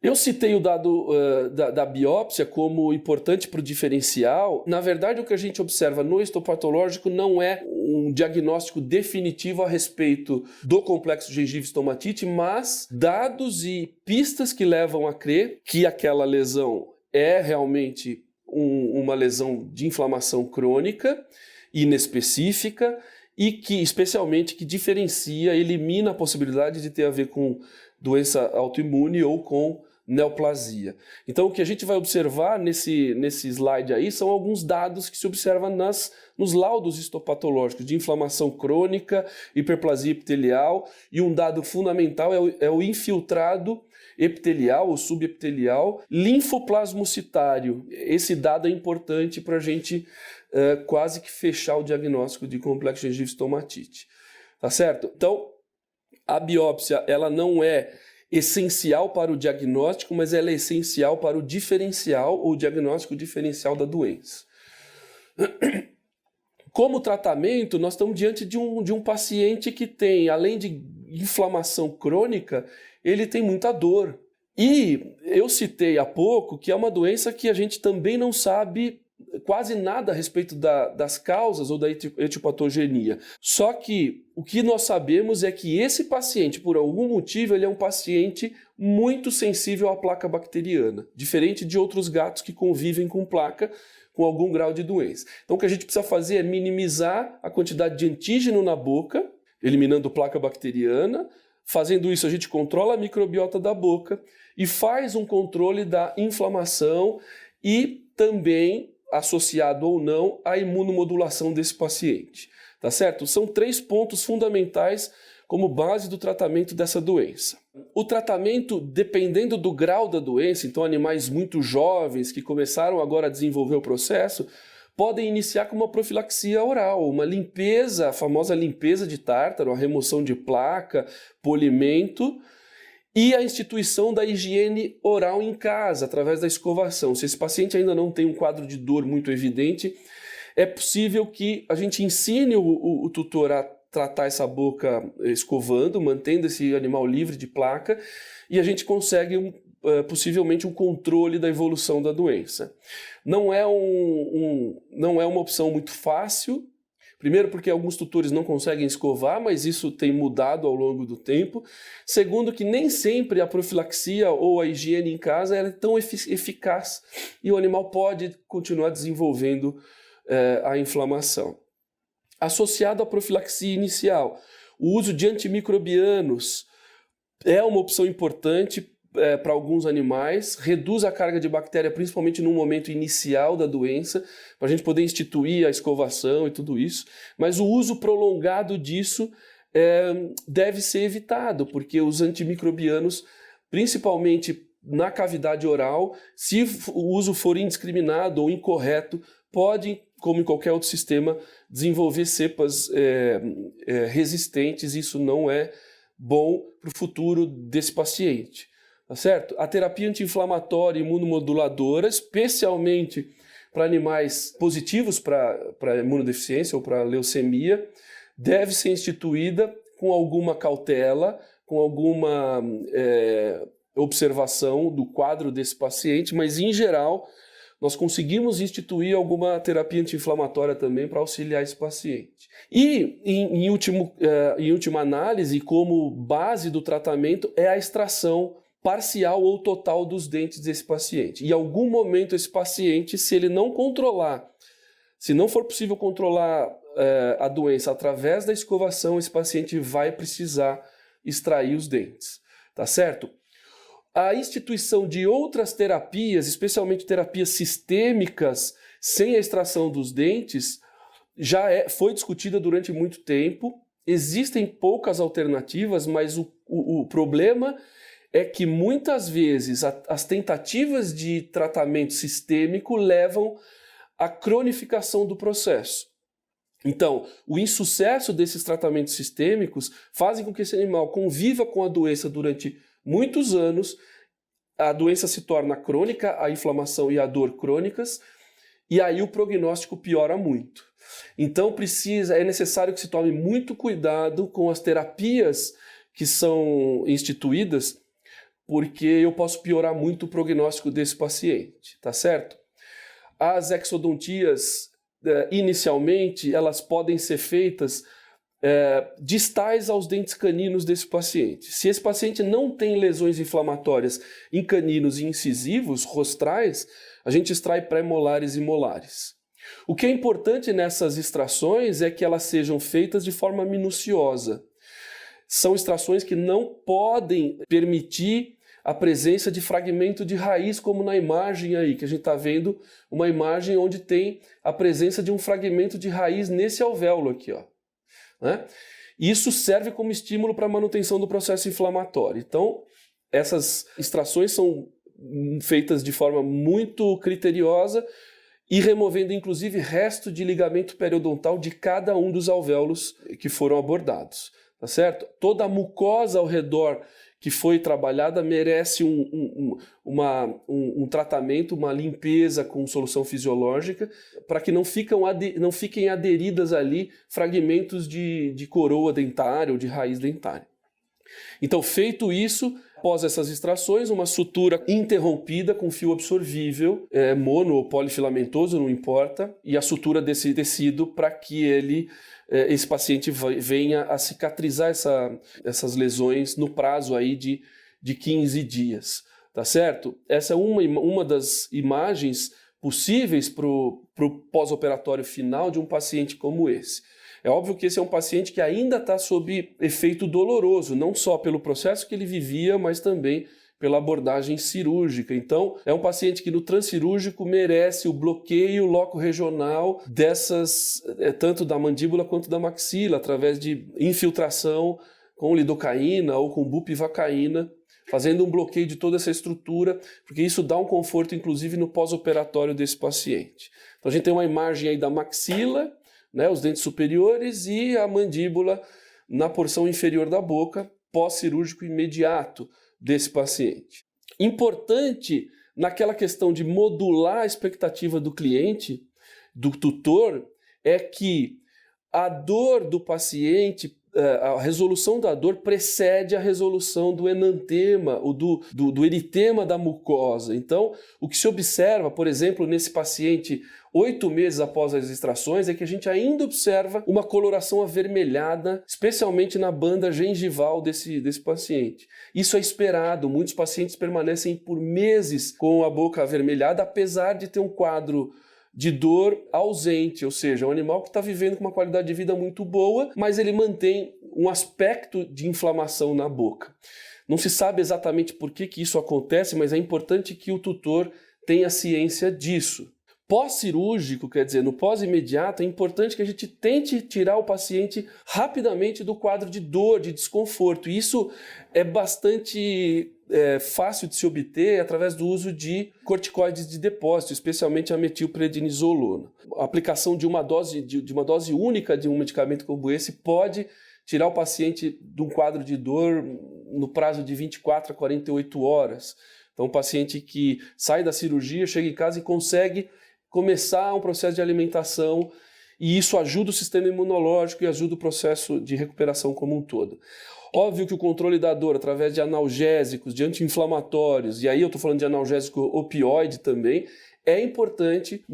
Eu citei o dado da biópsia como importante para o diferencial. Na verdade, o que a gente observa no histopatológico não é um diagnóstico definitivo a respeito do complexo gengiva-estomatite, mas dados e pistas que levam a crer que aquela lesão é realmente uma lesão de inflamação crônica, inespecífica, e que, especialmente, que diferencia, elimina a possibilidade de ter a ver com doença autoimune ou com neoplasia. Então, o que a gente vai observar nesse slide aí são alguns dados que se observam nos laudos histopatológicos de inflamação crônica, hiperplasia epitelial, e um dado fundamental é o infiltrado epitelial ou subepitelial linfoplasmocitário. Esse dado é importante para a gente quase que fechar o diagnóstico de complexo gengiva-estomatite. Tá certo? Então, a biópsia ela não é essencial para o diagnóstico, mas ela é essencial para o diferencial ou diagnóstico diferencial da doença. Como tratamento, nós estamos diante de um paciente que tem, além de inflamação crônica, ele tem muita dor. E eu citei há pouco que é uma doença que a gente também não sabe quase nada a respeito das causas ou da etiopatogenia. Só que o que nós sabemos é que esse paciente, por algum motivo, ele é um paciente muito sensível à placa bacteriana, diferente de outros gatos que convivem com placa com algum grau de doença. Então o que a gente precisa fazer é minimizar a quantidade de antígeno na boca, eliminando placa bacteriana. Fazendo isso, a gente controla a microbiota da boca e faz um controle da inflamação e também associado ou não à imunomodulação desse paciente, tá certo? São 3 pontos fundamentais como base do tratamento dessa doença. O tratamento, dependendo do grau da doença, então animais muito jovens que começaram agora a desenvolver o processo, podem iniciar com uma profilaxia oral, uma limpeza, a famosa limpeza de tártaro, a remoção de placa, polimento, e a instituição da higiene oral em casa, através da escovação. Se esse paciente ainda não tem um quadro de dor muito evidente, é possível que a gente ensine o tutor a tratar essa boca escovando, mantendo esse animal livre de placa, e a gente consegue possivelmente um controle da evolução da doença. Não é uma opção muito fácil. Primeiro, porque alguns tutores não conseguem escovar, mas isso tem mudado ao longo do tempo. Segundo, que nem sempre a profilaxia ou a higiene em casa é tão eficaz e o animal pode continuar desenvolvendo a inflamação. Associado à profilaxia inicial, o uso de antimicrobianos é uma opção importante para alguns animais, reduz a carga de bactéria, principalmente no momento inicial da doença, para a gente poder instituir a escovação e tudo isso, mas o uso prolongado disso deve ser evitado, porque os antimicrobianos, principalmente na cavidade oral, se o uso for indiscriminado ou incorreto, pode, como em qualquer outro sistema, desenvolver cepas resistentes. Isso não é bom para o futuro desse paciente, tá certo? A terapia anti-inflamatória e imunomoduladora, especialmente para animais positivos para imunodeficiência ou para leucemia, deve ser instituída com alguma cautela, com alguma observação do quadro desse paciente, mas em geral nós conseguimos instituir alguma terapia anti-inflamatória também para auxiliar esse paciente. E, em última análise, como base do tratamento, é a extração parcial ou total dos dentes desse paciente. Em algum momento esse paciente, se ele não controlar, se não for possível controlar a doença através da escovação, esse paciente vai precisar extrair os dentes, tá certo? A instituição de outras terapias, especialmente terapias sistêmicas, sem a extração dos dentes, foi discutida durante muito tempo. Existem poucas alternativas, mas o problema é que muitas vezes as tentativas de tratamento sistêmico levam à cronificação do processo. Então, o insucesso desses tratamentos sistêmicos fazem com que esse animal conviva com a doença durante muitos anos, a doença se torna crônica, a inflamação e a dor crônicas, e aí o prognóstico piora muito. Então é necessário que se tome muito cuidado com as terapias que são instituídas, porque eu posso piorar muito o prognóstico desse paciente, tá certo? As exodontias, inicialmente, elas podem ser feitas distais aos dentes caninos desse paciente. Se esse paciente não tem lesões inflamatórias em caninos e incisivos, rostrais, a gente extrai pré-molares e molares. O que é importante nessas extrações é que elas sejam feitas de forma minuciosa. São extrações que não podem permitir a presença de fragmento de raiz, como na imagem aí, que a gente está vendo uma imagem onde tem a presença de um fragmento de raiz nesse alvéolo aqui, ó. Né? Isso serve como estímulo para a manutenção do processo inflamatório. Então, essas extrações são feitas de forma muito criteriosa e removendo, inclusive, resto de ligamento periodontal de cada um dos alvéolos que foram abordados. Tá certo? Toda a mucosa ao redor que foi trabalhada merece um tratamento, uma limpeza com solução fisiológica, para que não fiquem aderidas ali fragmentos de coroa dentária ou de raiz dentária. Então, feito isso, após essas extrações, uma sutura interrompida com fio absorvível, mono ou polifilamentoso, não importa, e a sutura desse tecido para que esse paciente venha a cicatrizar essas lesões no prazo aí de 15 dias, tá certo? Essa é uma das imagens possíveis para o pós-operatório final de um paciente como esse. É óbvio que esse é um paciente que ainda está sob efeito doloroso, não só pelo processo que ele vivia, mas também pela abordagem cirúrgica. Então, é um paciente que no transcirúrgico merece o bloqueio loco-regional tanto da mandíbula quanto da maxila, através de infiltração com lidocaína ou com bupivacaína, fazendo um bloqueio de toda essa estrutura, porque isso dá um conforto, inclusive, no pós-operatório desse paciente. Então, a gente tem uma imagem aí da maxila, né, os dentes superiores e a mandíbula na porção inferior da boca, pós-cirúrgico imediato desse paciente. Importante naquela questão de modular a expectativa do cliente, do tutor, é que a dor do paciente, a resolução da dor precede a resolução do enantema, do eritema da mucosa. Então, o que se observa, por exemplo, nesse paciente 8 meses após as extrações, é que a gente ainda observa uma coloração avermelhada, especialmente na banda gengival desse paciente. Isso é esperado, muitos pacientes permanecem por meses com a boca avermelhada, apesar de ter um quadro de dor ausente, ou seja, um animal que está vivendo com uma qualidade de vida muito boa, mas ele mantém um aspecto de inflamação na boca. Não se sabe exatamente por que isso acontece, mas é importante que o tutor tenha ciência disso. pós-cirúrgico, quer dizer, no pós-imediato, é importante que a gente tente tirar o paciente rapidamente do quadro de dor, de desconforto. E isso é bastante fácil de se obter através do uso de corticoides de depósito, especialmente a metilprednisolona. A aplicação de uma dose única de um medicamento como esse pode tirar o paciente de um quadro de dor no prazo de 24 a 48 horas. Então, o paciente que sai da cirurgia, chega em casa e consegue começar um processo de alimentação, e isso ajuda o sistema imunológico e ajuda o processo de recuperação como um todo. Óbvio que o controle da dor através de analgésicos, de anti-inflamatórios, e aí eu estou falando de analgésico opioide também, é importante,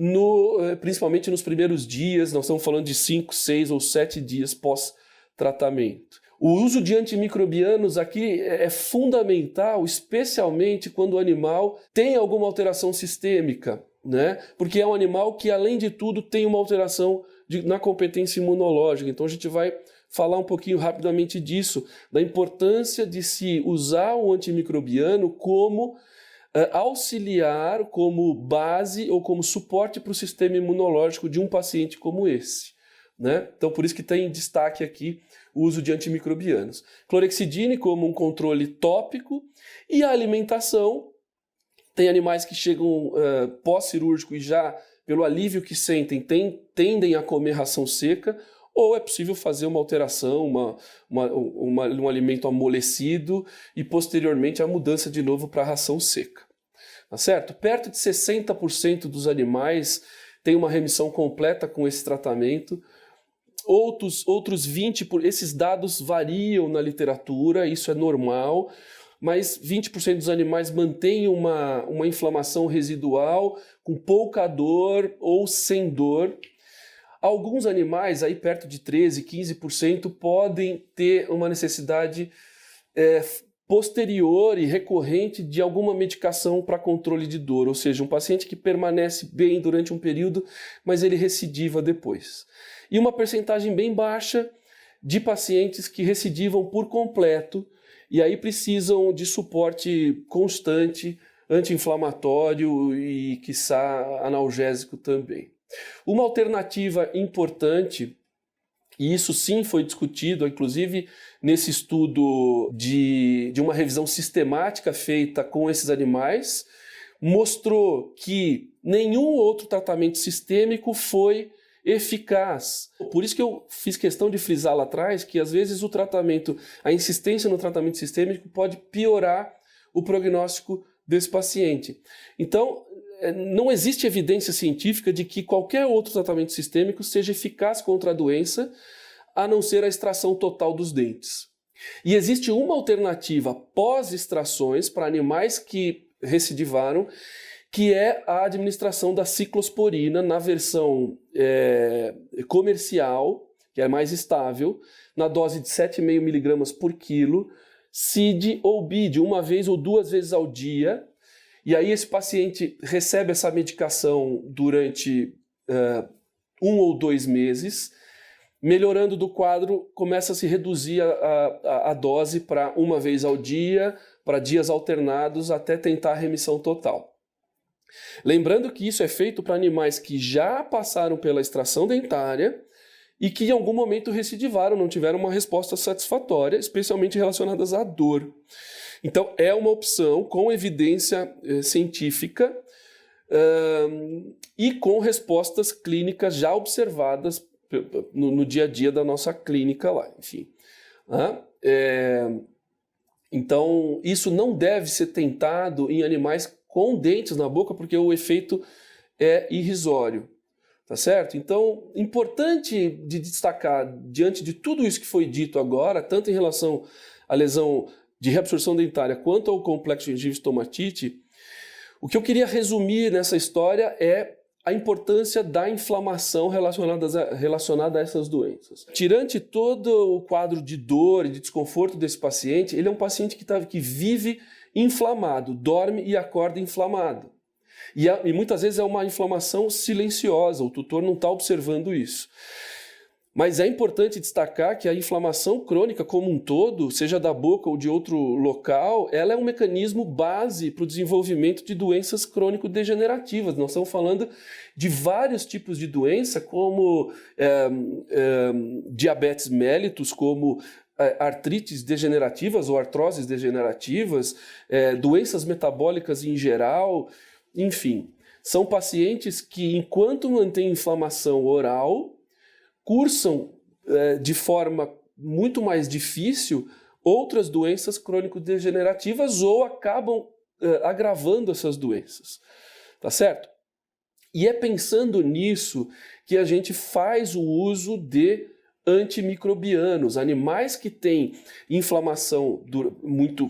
principalmente nos primeiros dias, nós estamos falando de 5, 6 ou 7 dias pós-tratamento. O uso de antimicrobianos aqui é fundamental, especialmente quando o animal tem alguma alteração sistêmica, né? Porque é um animal que, além de tudo, tem uma alteração na competência imunológica. Então a gente vai falar um pouquinho rapidamente disso, da importância de se usar o antimicrobiano como auxiliar, como base ou como suporte para o sistema imunológico de um paciente como esse, né? Então por isso que tem em destaque aqui o uso de antimicrobianos. Clorexidine como um controle tópico, e a alimentação. Tem animais que chegam pós-cirúrgico e já, pelo alívio que sentem, tendem a comer ração seca, ou é possível fazer uma alteração, um alimento amolecido e posteriormente a mudança de novo para a ração seca. Tá certo? Perto de 60% dos animais têm uma remissão completa com esse tratamento. Outros 20%, esses dados variam na literatura, isso é normal, mas 20% dos animais mantêm uma inflamação residual, com pouca dor ou sem dor. Alguns animais, aí perto de 13%, 15%, podem ter uma necessidade posterior e recorrente de alguma medicação para controle de dor, ou seja, um paciente que permanece bem durante um período, mas ele recidiva depois. E uma percentagem bem baixa de pacientes que recidivam por completo, e aí precisam de suporte constante, anti-inflamatório e, quiçá, analgésico também. Uma alternativa importante, e isso sim foi discutido, inclusive nesse estudo de uma revisão sistemática feita com esses animais, mostrou que nenhum outro tratamento sistêmico foi eficaz. Por isso que eu fiz questão de frisar lá atrás que às vezes a insistência no tratamento sistêmico pode piorar o prognóstico desse paciente. Então, não existe evidência científica de que qualquer outro tratamento sistêmico seja eficaz contra a doença, a não ser a extração total dos dentes. E existe uma alternativa pós-extrações para animais que recidivaram, que é a administração da ciclosporina na versão comercial, que é mais estável, na dose de 7,5 mg por quilo, CID ou BID, uma vez ou duas vezes ao dia. E aí esse paciente recebe essa medicação durante 1 ou 2 meses, melhorando do quadro, começa a se reduzir a dose para uma vez ao dia, para dias alternados, até tentar a remissão total. Lembrando que isso é feito para animais que já passaram pela extração dentária e que em algum momento recidivaram, não tiveram uma resposta satisfatória, especialmente relacionadas à dor. Então é uma opção com evidência científica e com respostas clínicas já observadas no dia a dia da nossa clínica lá, enfim. Então isso não deve ser tentado em animais com dentes na boca, porque o efeito é irrisório, tá certo? Então, importante de destacar, diante de tudo isso que foi dito agora, tanto em relação à lesão de reabsorção dentária quanto ao complexo gengível estomatite, o que eu queria resumir nessa história é a importância da inflamação relacionada a essas doenças. Tirante todo o quadro de dor e de desconforto desse paciente, ele é um paciente que vive inflamado, dorme e acorda inflamado. E muitas vezes é uma inflamação silenciosa, o tutor não está observando isso. Mas é importante destacar que a inflamação crônica como um todo, seja da boca ou de outro local, ela é um mecanismo base para o desenvolvimento de doenças crônico-degenerativas. Nós estamos falando de vários tipos de doença, como diabetes mellitus, como artrites degenerativas ou artroses degenerativas, doenças metabólicas em geral, enfim. São pacientes que, enquanto mantêm inflamação oral, cursam de forma muito mais difícil outras doenças crônico-degenerativas ou acabam agravando essas doenças, tá certo? E é pensando nisso que a gente faz o uso de antimicrobianos, animais que têm inflamação muito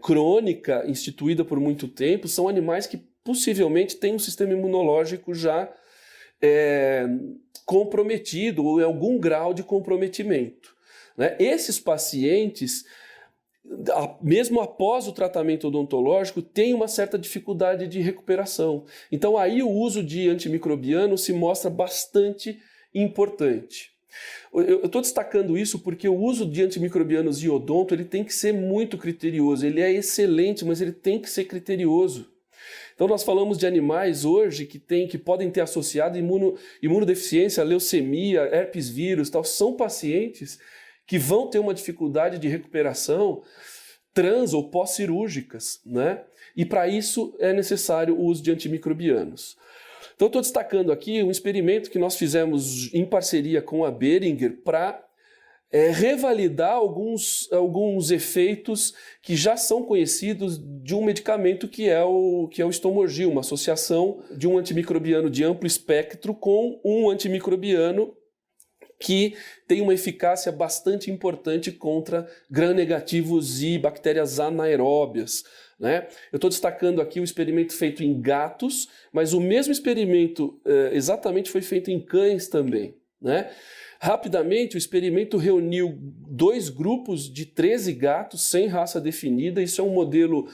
crônica, instituída por muito tempo, são animais que possivelmente têm um sistema imunológico já comprometido ou em algum grau de comprometimento, né? Esses pacientes, mesmo após o tratamento odontológico, têm uma certa dificuldade de recuperação. Então aí o uso de antimicrobianos se mostra bastante importante. Eu estou destacando isso porque o uso de antimicrobianos em odonto ele tem que ser muito criterioso. Ele é excelente, mas ele tem que ser criterioso. Então nós falamos de animais hoje que podem ter associado imunodeficiência, leucemia, herpes vírus, tal. São pacientes que vão ter uma dificuldade de recuperação trans ou pós-cirúrgicas, né? E para isso é necessário o uso de antimicrobianos. Então estou destacando aqui um experimento que nós fizemos em parceria com a Boehringer para revalidar alguns efeitos que já são conhecidos de um medicamento que é o Estomorgil, uma associação de um antimicrobiano de amplo espectro com um antimicrobiano que tem uma eficácia bastante importante contra gram-negativos e bactérias anaeróbias, né? Eu estou destacando aqui o experimento feito em gatos, mas o mesmo experimento exatamente foi feito em cães também, né? Rapidamente, o experimento reuniu 2 grupos de 13 gatos sem raça definida. Isso é um modelo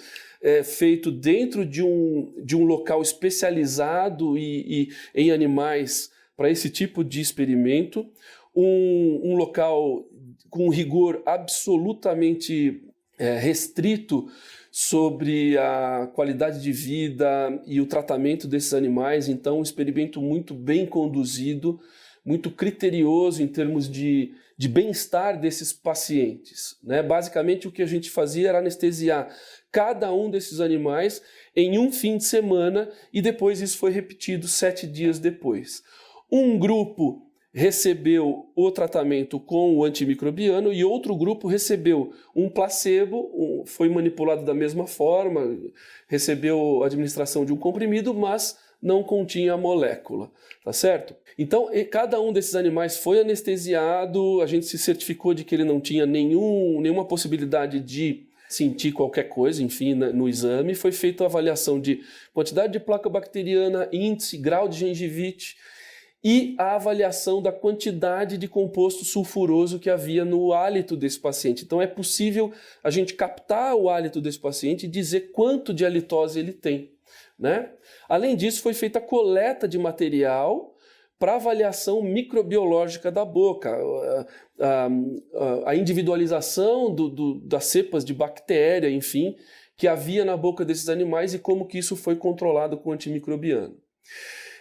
feito dentro de um local especializado e em animais para esse tipo de experimento. Um local com rigor absolutamente restrito sobre a qualidade de vida e o tratamento desses animais. Então, um experimento muito bem conduzido, muito criterioso em termos de bem-estar desses pacientes, né? Basicamente, o que a gente fazia era anestesiar cada um desses animais em um fim de semana e depois isso foi repetido 7 dias depois. Um grupo recebeu o tratamento com o antimicrobiano e outro grupo recebeu um placebo, foi manipulado da mesma forma, recebeu a administração de um comprimido, mas não continha a molécula, tá certo? Então, cada um desses animais foi anestesiado, a gente se certificou de que ele não tinha nenhuma possibilidade de sentir qualquer coisa, enfim, no exame. Foi feita a avaliação de quantidade de placa bacteriana, índice, grau de gengivite e a avaliação da quantidade de composto sulfuroso que havia no hálito desse paciente. Então, é possível a gente captar o hálito desse paciente e dizer quanto de halitose ele tem, né? Além disso, foi feita a coleta de material para avaliação microbiológica da boca, a individualização das cepas de bactéria, enfim, que havia na boca desses animais e como que isso foi controlado com antimicrobiano.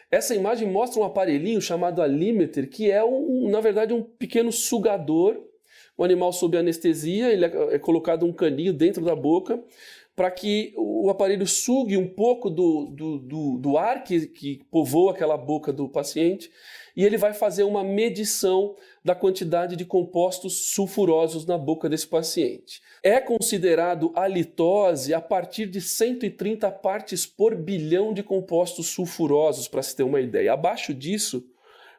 Essa imagem mostra um aparelhinho chamado alímeter, que é, na verdade, um pequeno sugador, um animal sob anestesia, ele é colocado um caninho dentro da boca, para que o aparelho sugue um pouco do ar que povoa aquela boca do paciente e ele vai fazer uma medição da quantidade de compostos sulfurosos na boca desse paciente. É considerado halitose a partir de 130 partes por bilhão de compostos sulfurosos, para se ter uma ideia. Abaixo disso,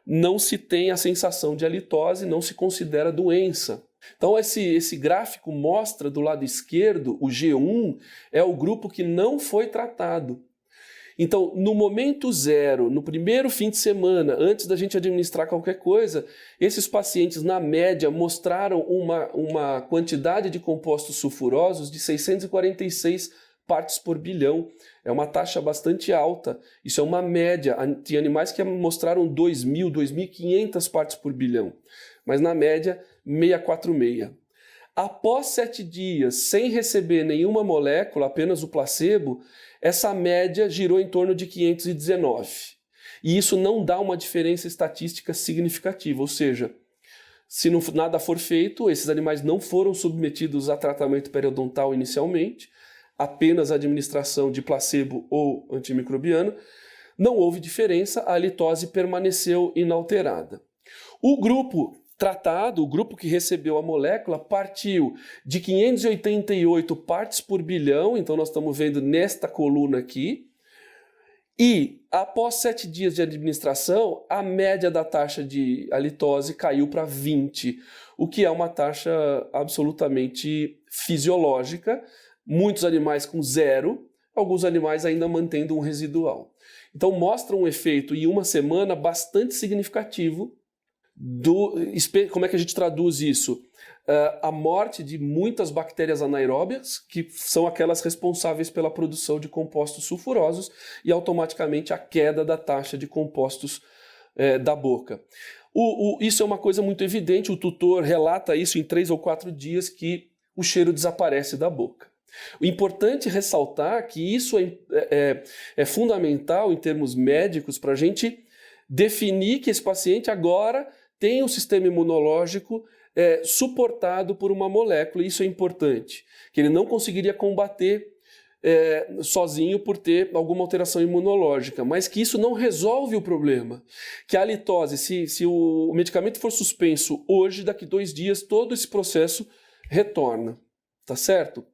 não se tem a sensação de halitose, não se considera doença. Então esse gráfico mostra do lado esquerdo, o G1 é o grupo que não foi tratado. Então, no momento zero, no primeiro fim de semana, antes da gente administrar qualquer coisa, esses pacientes, na média, mostraram uma quantidade de compostos sulfurosos de 646 partes por bilhão. É uma taxa bastante alta. Isso é uma média. Tem animais que mostraram 2.000, 2.500 partes por bilhão. Mas na média, 646. Após 7 dias, sem receber nenhuma molécula, apenas o placebo, essa média girou em torno de 519. E isso não dá uma diferença estatística significativa, ou seja, se nada for feito, esses animais não foram submetidos a tratamento periodontal inicialmente, apenas a administração de placebo ou antimicrobiano, não houve diferença, a halitose permaneceu inalterada. O grupo tratado, o grupo que recebeu a molécula, partiu de 588 partes por bilhão, então nós estamos vendo nesta coluna aqui, e após 7 dias de administração, a média da taxa de halitose caiu para 20, o que é uma taxa absolutamente fisiológica, muitos animais com 0, alguns animais ainda mantendo um residual. Então mostra um efeito em uma semana bastante significativo. Como é que a gente traduz isso? A morte de muitas bactérias anaeróbias, que são aquelas responsáveis pela produção de compostos sulfurosos, e automaticamente a queda da taxa de compostos da boca. Isso é uma coisa muito evidente, o tutor relata isso em 3 ou 4 dias que o cheiro desaparece da boca. O importante é ressaltar que isso é fundamental em termos médicos para a gente definir que esse paciente agora tem um sistema imunológico suportado por uma molécula, e isso é importante, que ele não conseguiria combater sozinho por ter alguma alteração imunológica, mas que isso não resolve o problema, que a halitose, se o medicamento for suspenso hoje, daqui 2 dias, todo esse processo retorna, tá certo?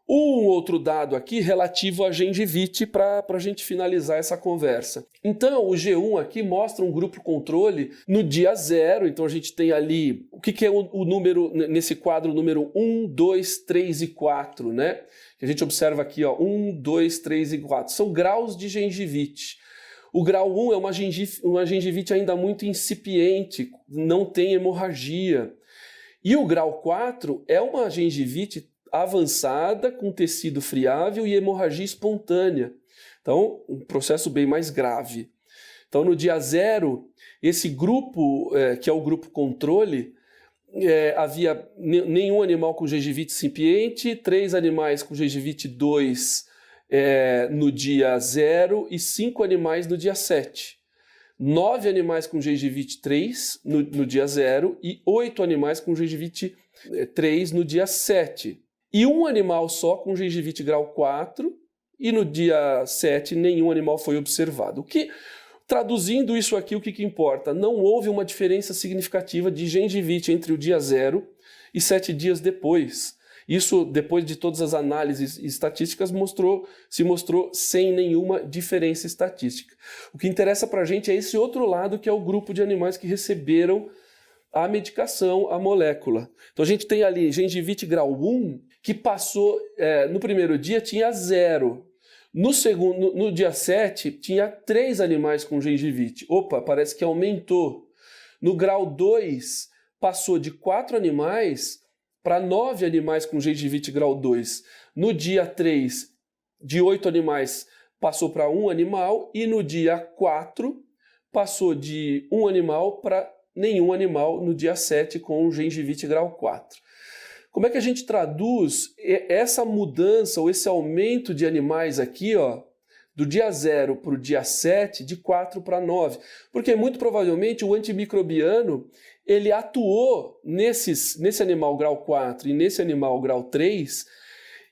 Um outro dado aqui relativo à gengivite para a gente finalizar essa conversa. Então, o G1 aqui mostra um grupo controle no dia 0, então a gente tem ali, o que é o número, nesse quadro, número 1, 2, 3 e 4, né? Que a gente observa aqui, ó, 1, 2, 3 e 4, são graus de gengivite. O grau 1 é uma gengivite ainda muito incipiente, não tem hemorragia. E o grau 4 é uma gengivite avançada, com tecido friável e hemorragia espontânea. Então, um processo bem mais grave. Então, no dia 0, esse grupo, que é o grupo controle, havia nenhum animal com gengivite incipiente, 3 animais com gengivite 2 no dia 0 e 5 animais no dia 7. 9 animais com gengivite 3 no dia 0 e 8 animais com gengivite 3 no dia 7. E um animal só com gengivite grau 4, e no dia 7 nenhum animal foi observado. Traduzindo isso aqui, o que importa? Não houve uma diferença significativa de gengivite entre o dia 0 e 7 dias depois. Isso, depois de todas as análises estatísticas, se mostrou sem nenhuma diferença estatística. O que interessa para a gente é esse outro lado, que é o grupo de animais que receberam a medicação, a molécula. Então a gente tem ali gengivite grau 1, que passou, no primeiro dia tinha 0. No dia 7, tinha 3 animais com gengivite. Opa, parece que aumentou. No grau 2, passou de 4 animais para 9 animais com gengivite grau 2. No dia 3, de 8 animais, passou para 1 animal. E no dia 4, passou de 1 animal para nenhum animal no dia 7 com gengivite grau 4. Como é que a gente traduz essa mudança ou esse aumento de animais aqui, ó, do dia 0 para o dia 7, de 4 para 9? Porque muito provavelmente o antimicrobiano ele atuou nesse animal grau 4 e nesse animal grau 3,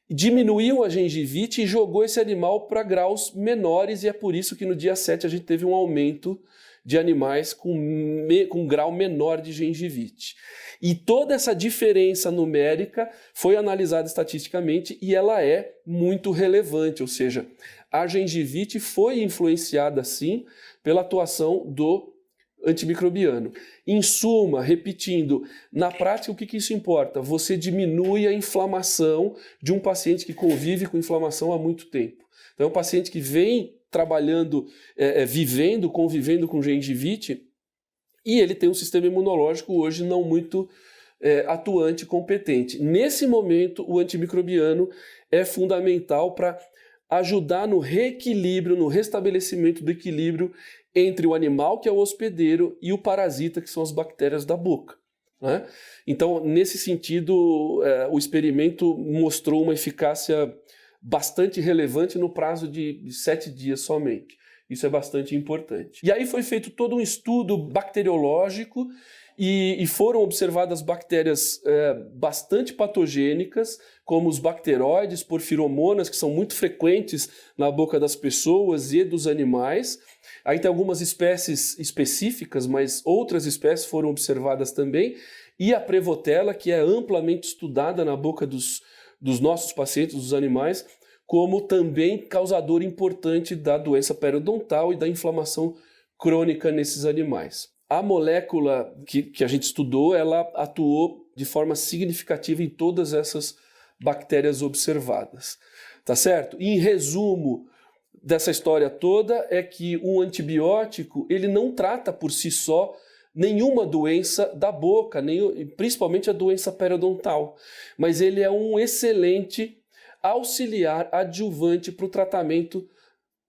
diminuiu a gengivite e jogou esse animal para graus menores, e é por isso que no dia 7 a gente teve um aumento de animais com grau menor de gengivite. E toda essa diferença numérica foi analisada estatisticamente e ela é muito relevante, ou seja, a gengivite foi influenciada sim pela atuação do antimicrobiano. Em suma, repetindo, na prática o que isso importa? Você diminui a inflamação de um paciente que convive com inflamação há muito tempo. Então é um paciente que vem trabalhando, convivendo com gengivite, e ele tem um sistema imunológico hoje não muito atuante competente. Nesse momento, o antimicrobiano é fundamental para ajudar no reequilíbrio, no restabelecimento do equilíbrio entre o animal, que é o hospedeiro, e o parasita, que são as bactérias da boca, né? Então, nesse sentido, o experimento mostrou uma eficácia bastante relevante no prazo de 7 dias somente. Isso é bastante importante. E aí foi feito todo um estudo bacteriológico e foram observadas bactérias bastante patogênicas, como os bacteroides, porfiromonas, que são muito frequentes na boca das pessoas e dos animais. Aí tem algumas espécies específicas, mas outras espécies foram observadas também. E a Prevotella, que é amplamente estudada na boca dos nossos pacientes, dos animais, como também causador importante da doença periodontal e da inflamação crônica nesses animais. A molécula que a gente estudou, ela atuou de forma significativa em todas essas bactérias observadas, tá certo? E em resumo dessa história toda é que um antibiótico, ele não trata por si só nenhuma doença da boca, principalmente a doença periodontal, mas ele é um excelente auxiliar adjuvante para o tratamento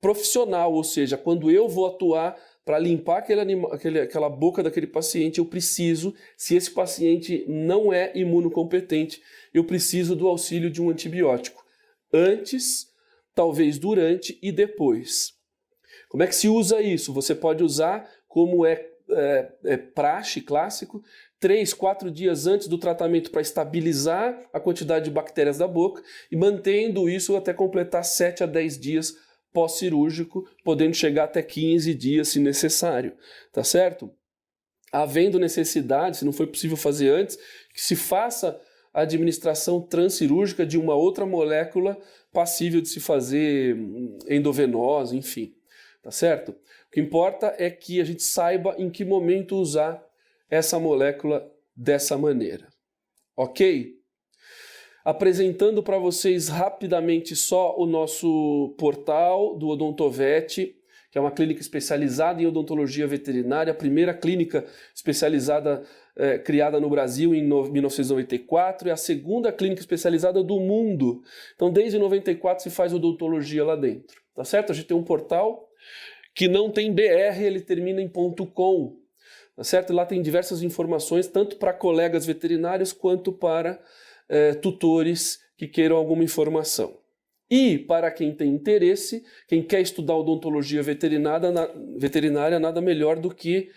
profissional, ou seja, quando eu vou atuar para limpar aquela boca daquele paciente, eu preciso, se esse paciente não é imunocompetente, eu preciso do auxílio de um antibiótico, antes, talvez durante e depois. Como é que se usa isso? Você pode usar como praxe clássico, 3, 4 dias antes do tratamento para estabilizar a quantidade de bactérias da boca e mantendo isso até completar 7 a 10 dias pós-cirúrgico, podendo chegar até 15 dias se necessário, tá certo? Havendo necessidade, se não foi possível fazer antes, que se faça a administração transcirúrgica de uma outra molécula passível de se fazer endovenosa, enfim, tá certo? O que importa é que a gente saiba em que momento usar essa molécula dessa maneira, ok? Apresentando para vocês rapidamente só o nosso portal do Odontovet, que é uma clínica especializada em odontologia veterinária, a primeira clínica especializada criada no Brasil em 1994 e a segunda clínica especializada do mundo. Então, desde 94 se faz odontologia lá dentro, tá certo? A gente tem um portal que não tem BR, ele termina em .com, tá certo? Lá tem diversas informações, tanto para colegas veterinários quanto para tutores que queiram alguma informação. E para quem tem interesse, quem quer estudar odontologia veterinária, nada melhor do que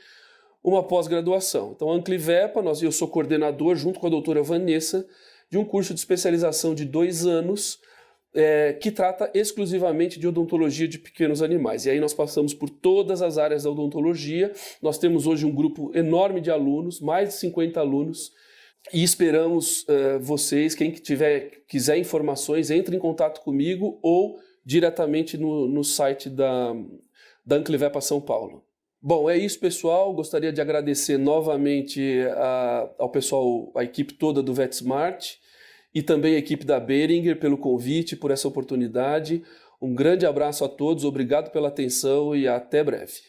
uma pós-graduação. Então, a Anclivepa, eu sou coordenador, junto com a doutora Vanessa, de um curso de especialização de 2 anos, que trata exclusivamente de odontologia de pequenos animais. E aí nós passamos por todas as áreas da odontologia. Nós temos hoje um grupo enorme de alunos, mais de 50 alunos, e esperamos vocês, quem quiser informações, entre em contato comigo ou diretamente no site da Anclivepa São Paulo. Bom, é isso, pessoal. Gostaria de agradecer novamente ao pessoal, a equipe toda do VetSmart e também a equipe da Boehringer pelo convite, por essa oportunidade. Um grande abraço a todos, obrigado pela atenção e até breve.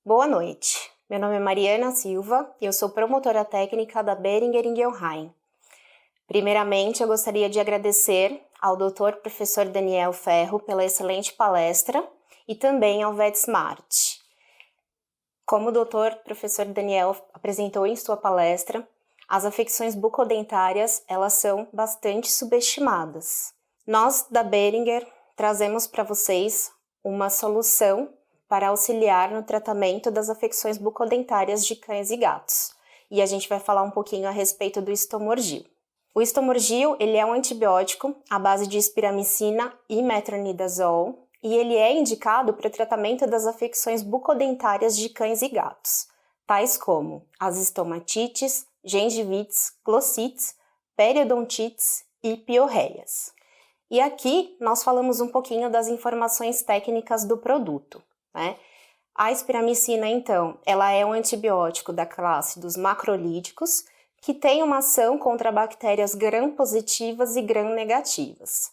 Boa noite. Meu nome é Mariana Silva e eu sou promotora técnica da Boehringer Ingelheim. Primeiramente, eu gostaria de agradecer ao Dr. Professor Daniel Ferro pela excelente palestra e também ao VetSmart. Como o Dr. Professor Daniel apresentou em sua palestra, as afecções bucodentárias, elas são bastante subestimadas. Nós, da Boehringer, trazemos para vocês uma solução para auxiliar no tratamento das afecções bucodentárias de cães e gatos. E a gente vai falar um pouquinho a respeito do Istomorgil. O Istomorgil, ele é um antibiótico à base de espiramicina e metronidazol, e ele é indicado para o tratamento das afecções bucodentárias de cães e gatos, tais como as estomatites, gengivites, glossites, periodontites e piorreias. E aqui nós falamos um pouquinho das informações técnicas do produto, né? A espiramicina, então, ela é um antibiótico da classe dos macrolídicos que tem uma ação contra bactérias gram-positivas e gram-negativas.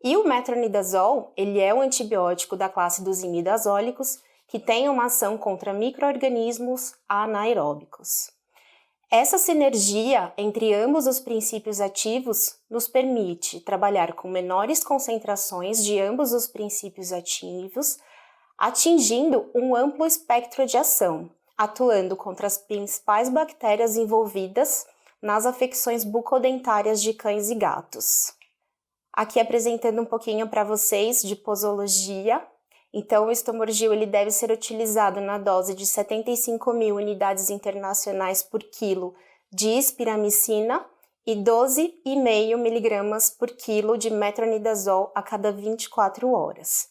E o metronidazol, ele é um antibiótico da classe dos imidazólicos que tem uma ação contra micro-organismos anaeróbicos. Essa sinergia entre ambos os princípios ativos nos permite trabalhar com menores concentrações de ambos os princípios ativos, atingindo um amplo espectro de ação, atuando contra as principais bactérias envolvidas nas afecções bucodentárias de cães e gatos. Aqui apresentando um pouquinho para vocês de posologia. Então, o Istomorgil ele deve ser utilizado na dose de 75.000 unidades internacionais por quilo de espiramicina e 12,5 miligramas por quilo de metronidazol a cada 24 horas.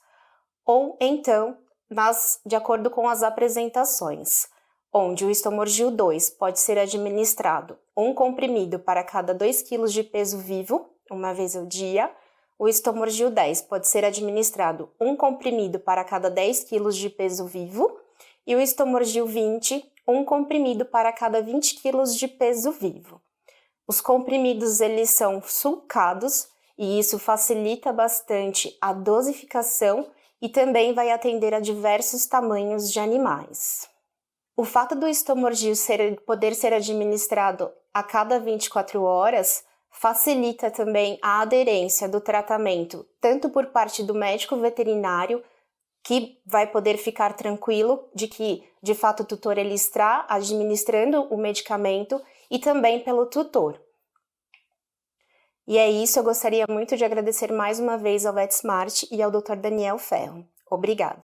Ou, então, de acordo com as apresentações, onde o Istomorgil 2 pode ser administrado um comprimido para cada 2 kg de peso vivo, uma vez ao dia. O Istomorgil 10 pode ser administrado um comprimido para cada 10 kg de peso vivo e o Istomorgil 20, um comprimido para cada 20 kg de peso vivo. Os comprimidos eles são sulcados e isso facilita bastante a dosificação e também vai atender a diversos tamanhos de animais. O fato do Istomorgil poder ser administrado a cada 24 horas facilita também a aderência do tratamento, tanto por parte do médico veterinário, que vai poder ficar tranquilo de que, de fato, o tutor ele está administrando o medicamento, e também pelo tutor. E é isso, eu gostaria muito de agradecer mais uma vez ao VetSmart e ao Dr. Daniel Ferro. Obrigada.